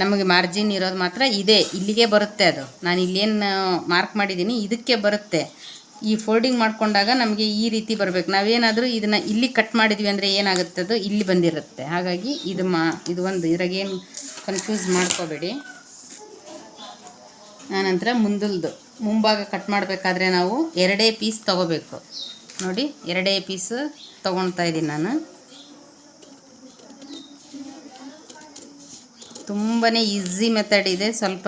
ನಮಗೆ ಮಾರ್ಜಿನ್ ಇರೋದು ಮಾತ್ರ ಇದೆ, ಇಲ್ಲಿಗೆ ಬರುತ್ತೆ. ಅದು ನಾನು ಇಲ್ಲೇನು ಮಾರ್ಕ್ ಮಾಡಿದ್ದೀನಿ ಇದಕ್ಕೆ ಬರುತ್ತೆ. ಈ ಫೋಲ್ಡಿಂಗ್ ಮಾಡ್ಕೊಂಡಾಗ ನಮಗೆ ಈ ರೀತಿ ಬರಬೇಕು. ನಾವೇನಾದರೂ ಇದನ್ನು ಇಲ್ಲಿ ಕಟ್ ಮಾಡಿದ್ವಿ ಅಂದರೆ ಏನಾಗುತ್ತೆ, ಅದು ಇಲ್ಲಿ ಬಂದಿರುತ್ತೆ. ಹಾಗಾಗಿ ಇದು ಒಂದು ಇದ್ರಾಗೇನು ಕನ್ಫ್ಯೂಸ್ ಮಾಡ್ಕೋಬೇಡಿ. ಆನಂತರ ಮುಂಭಾಗ ಕಟ್ ಮಾಡಬೇಕಾದ್ರೆ ನಾವು 2 ಪೀಸ್ ತೊಗೋಬೇಕು. ನೋಡಿ 2 ಪೀಸ್ ತೊಗೊಳ್ತಾ ಇದ್ದೀನಿ ನಾನು. ತುಂಬಾ ಈಸಿ ಮೆಥಡ್ ಇದೆ. ಸ್ವಲ್ಪ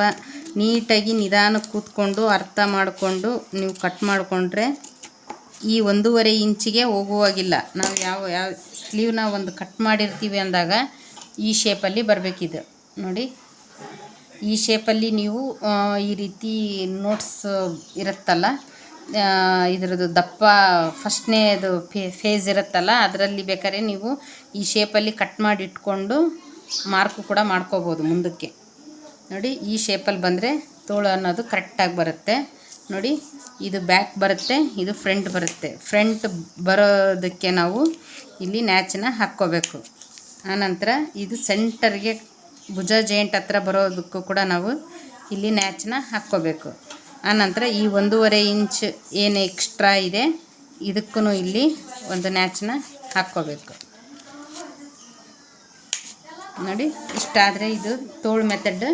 ನೀಟಾಗಿ ನಿಧಾನಕ್ಕೆ ಕೂತ್ಕೊಂಡು ಅರ್ಥ ಮಾಡಿಕೊಂಡು ನೀವು ಕಟ್ ಮಾಡಿಕೊಂಡ್ರೆ ಈ 1.5 ಇಂಚಿಗೆ ಹೋಗುವಾಗಿಲ್ಲ. ನಾವು ಯಾವ ಸ್ಲೀವ್ನ ಒಂದು ಕಟ್ ಮಾಡಿರ್ತೀವಿ ಅಂದಾಗ ಈ ಶೇಪಲ್ಲಿ ಬರಬೇಕಿದು. ನೋಡಿ ಈ ಶೇಪಲ್ಲಿ ನೀವು ಈ ರೀತಿ ನೋಟ್ಸ್ ಇರುತ್ತಲ್ಲ, ಇದರದ್ದು ದಪ್ಪ ಫಸ್ಟ್ನೇದು ಫೇಸ್ ಇರುತ್ತಲ್ಲ, ಅದರಲ್ಲಿ ಬೇಕಾದ್ರೆ ನೀವು ಈ ಶೇಪಲ್ಲಿ ಕಟ್ ಮಾಡಿ ಇಟ್ಕೊಂಡು ಮಾರ್ಕು ಕೂಡ ಮಾಡ್ಕೋಬೋದು ಮುಂದಕ್ಕೆ. ನೋಡಿ ಈ ಶೇಪಲ್ಲಿ ಬಂದರೆ ತೋಳು ಅನ್ನೋದು ಕರೆಕ್ಟಾಗಿ ಬರುತ್ತೆ. ನೋಡಿ ಇದು ಬ್ಯಾಕ್ ಬರುತ್ತೆ, ಇದು ಫ್ರಂಟ್ ಬರುತ್ತೆ. ಫ್ರಂಟ್ ಬರೋದಕ್ಕೆ ನಾವು ಇಲ್ಲಿ ನ್ಯಾಚನ್ನ ಹಾಕ್ಕೋಬೇಕು. ಆನಂತರ ಇದು ಸೆಂಟರ್ಗೆ ಭುಜ ಜಾಯಿಂಟ್ ಹತ್ರ ಬರೋದಕ್ಕೂ ಕೂಡ ನಾವು ಇಲ್ಲಿ ನ್ಯಾಚನ್ನ ಹಾಕ್ಕೋಬೇಕು. ಆನಂತರ ಈ 1.5 ಇಂಚ್ ಏನು ಎಕ್ಸ್ಟ್ರಾ ಇದೆ ಇದಕ್ಕೂ ಇಲ್ಲಿ ಒಂದು ನ್ಯಾಚನ್ನ ಹಾಕ್ಕೋಬೇಕು. ನೋಡಿ ಇಷ್ಟಾದರೆ ಇದು ತೋಳು ಮೆಥಡ್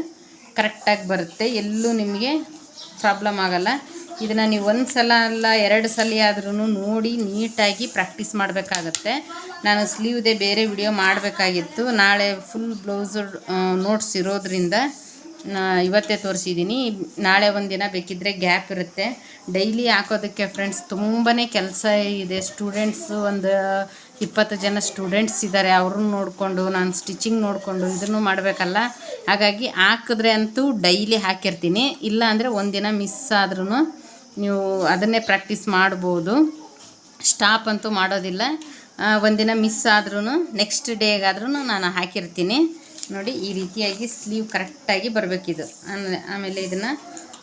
ಕರೆಕ್ಟಾಗಿ ಬರುತ್ತೆ. ಎಲ್ಲೂ ನಿಮಗೆ ಪ್ರಾಬ್ಲಮ್ ಆಗೋಲ್ಲ. ಇದನ್ನು ನೀವು 1 ಸಲ ಅಲ್ಲ 2 ಸಲ ಆದ್ರೂ ನೋಡಿ ನೀಟಾಗಿ ಪ್ರಾಕ್ಟೀಸ್ ಮಾಡಬೇಕಾಗತ್ತೆ. ನಾನು ಸ್ಲೀವ್ದೇ ಬೇರೆ ವಿಡಿಯೋ ಮಾಡಬೇಕಾಗಿತ್ತು. ನಾಳೆ ಫುಲ್ ಬ್ಲೌಸು ನೋಟ್ಸ್ ಇರೋದ್ರಿಂದ ಇವತ್ತೇ ತೋರಿಸಿದ್ದೀನಿ. ನಾಳೆ ಒಂದಿನ ಬೇಕಿದ್ದರೆ ಗ್ಯಾಪ್ ಇರುತ್ತೆ. ಡೈಲಿ ಹಾಕೋದಕ್ಕೆ ಫ್ರೆಂಡ್ಸ್ ತುಂಬಾ ಕೆಲಸ ಇದೆ. ಸ್ಟೂಡೆಂಟ್ಸು ಒಂದು 20 ಜನ ಸ್ಟೂಡೆಂಟ್ಸ್ ಇದ್ದಾರೆ. ಅವ್ರನ್ನ ನೋಡಿಕೊಂಡು ನಾನು ಸ್ಟಿಚಿಂಗ್ ನೋಡಿಕೊಂಡು ಇದನ್ನು ಮಾಡಬೇಕಲ್ಲ. ಹಾಗಾಗಿ ಹಾಕಿದ್ರೆ ಅಂತೂ ಡೈಲಿ ಹಾಕಿರ್ತೀನಿ. ಇಲ್ಲ ಅಂದರೆ ಒಂದಿನ ಮಿಸ್ ಆದ್ರೂ ನೀವು ಅದನ್ನೇ ಪ್ರಾಕ್ಟೀಸ್ ಮಾಡ್ಬೋದು. ಸ್ಟಾಪ್ ಅಂತೂ ಮಾಡೋದಿಲ್ಲ. ಒಂದಿನ ಮಿಸ್ ಆದ್ರೂ ನೆಕ್ಸ್ಟ್ ಡೇಗಾದ್ರೂ ನಾನು ಹಾಕಿರ್ತೀನಿ. ನೋಡಿ ಈ ರೀತಿಯಾಗಿ ಸ್ಲೀವ್ ಕರೆಕ್ಟಾಗಿ ಬರಬೇಕಿದು. ಆಮೇಲೆ ಇದನ್ನು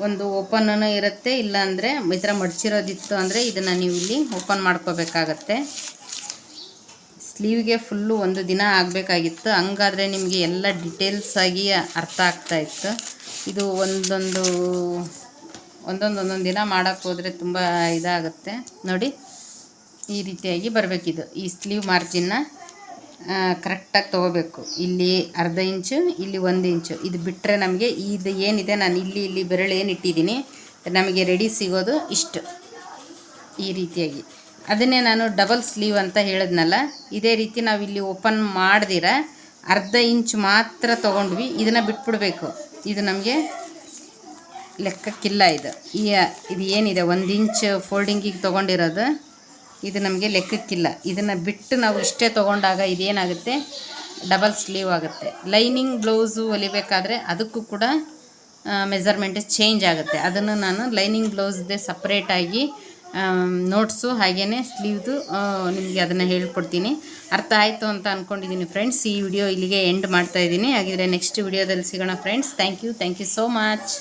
ಒಂದು ಓಪನ್ನೂ ಇರುತ್ತೆ. ಇಲ್ಲಾಂದರೆ ಈ ಥರ ಮಡಚಿರೋದಿತ್ತು ಅಂದರೆ ಇದನ್ನು ನೀವು ಇಲ್ಲಿ ಓಪನ್ ಮಾಡ್ಕೋಬೇಕಾಗತ್ತೆ. ಸ್ಲೀವ್ಗೆ ಫುಲ್ಲು ಒಂದು ದಿನ ಆಗಬೇಕಾಗಿತ್ತು. ಹಂಗಾದರೆ ನಿಮಗೆ ಎಲ್ಲ ಡಿಟೇಲ್ಸಾಗಿ ಅರ್ಥ ಆಗ್ತಾಯಿತ್ತು. ಇದು ಒಂದೊಂದು ದಿನ ಮಾಡೋಕ್ಕೆ ಹೋದರೆ ತುಂಬ ಇದಾಗುತ್ತೆ. ನೋಡಿ ಈ ರೀತಿಯಾಗಿ ಬರಬೇಕಿದು. ಈ ಸ್ಲೀವ್ ಮಾರ್ಜಿನ್ನ ಕರೆಕ್ಟಾಗಿ ತೊಗೋಬೇಕು. ಇಲ್ಲಿ ಅರ್ಧ ಇಂಚು, ಇಲ್ಲಿ 1 ಇಂಚು. ಇದು ಬಿಟ್ಟರೆ ನಮಗೆ ಇದು ಏನಿದೆ, ನಾನು ಇಲ್ಲಿ ಬೆರಳು ಏನು ಇಟ್ಟಿದ್ದೀನಿ ನಮಗೆ ರೆಡಿ ಸಿಗೋದು ಇಷ್ಟು ಈ ರೀತಿಯಾಗಿ. ಅದನ್ನೇ ನಾನು ಡಬಲ್ ಸ್ಲೀವ್ ಅಂತ ಹೇಳಿದ್ನಲ್ಲ, ಇದೇ ರೀತಿ ನಾವು ಇಲ್ಲಿ ಓಪನ್ ಮಾಡ್ದಿರ ಅರ್ಧ ಇಂಚು ಮಾತ್ರ ತೊಗೊಂಡ್ವಿ. ಇದನ್ನು ಬಿಟ್ಬಿಡ್ಬೇಕು. ಇದು ನಮಗೆ ಲೆಕ್ಕಕ್ಕಿಲ್ಲ. ಇದು ಏನಿದೆ 1 ಇಂಚ್ ಫೋಲ್ಡಿಂಗಿಗೆ ತೊಗೊಂಡಿರೋದು ಇದು ನಮಗೆ ಲೆಕ್ಕಕ್ಕಿಲ್ಲ. ಇದನ್ನು ಬಿಟ್ಟು ನಾವು ಇಷ್ಟೇ ತೊಗೊಂಡಾಗ ಇದೇನಾಗುತ್ತೆ, ಡಬಲ್ ಸ್ಲೀವ್ ಆಗುತ್ತೆ. ಲೈನಿಂಗ್ ಬ್ಲೌಸು ಹೊಲಿಬೇಕಾದ್ರೆ ಅದಕ್ಕೂ ಕೂಡ ಮೆಜರ್ಮೆಂಟ್ ಚೇಂಜ್ ಆಗುತ್ತೆ. ಅದನ್ನು ನಾನು ಲೈನಿಂಗ್ ಬ್ಲೌಸ್ದೇ ಸಪ್ರೇಟಾಗಿ ನೋಟ್ಸು ಹಾಗೆಯೇ ಸ್ಲೀವ್ದು ನಿಮಗೆ ಅದನ್ನು ಹೇಳ್ಕೊಡ್ತೀನಿ. ಅರ್ಥ ಆಯಿತು ಅಂತ ಅಂದ್ಕೊಂಡಿದ್ದೀನಿ ಫ್ರೆಂಡ್ಸ್. ಈ ವಿಡಿಯೋ ಇಲ್ಲಿಗೆ ಎಂಡ್ ಮಾಡ್ತಾಯಿದ್ದೀನಿ. ಹಾಗಿದ್ರೆ ನೆಕ್ಸ್ಟ್ ವಿಡಿಯೋದಲ್ಲಿ ಸಿಗೋಣ friends. Thank you so much.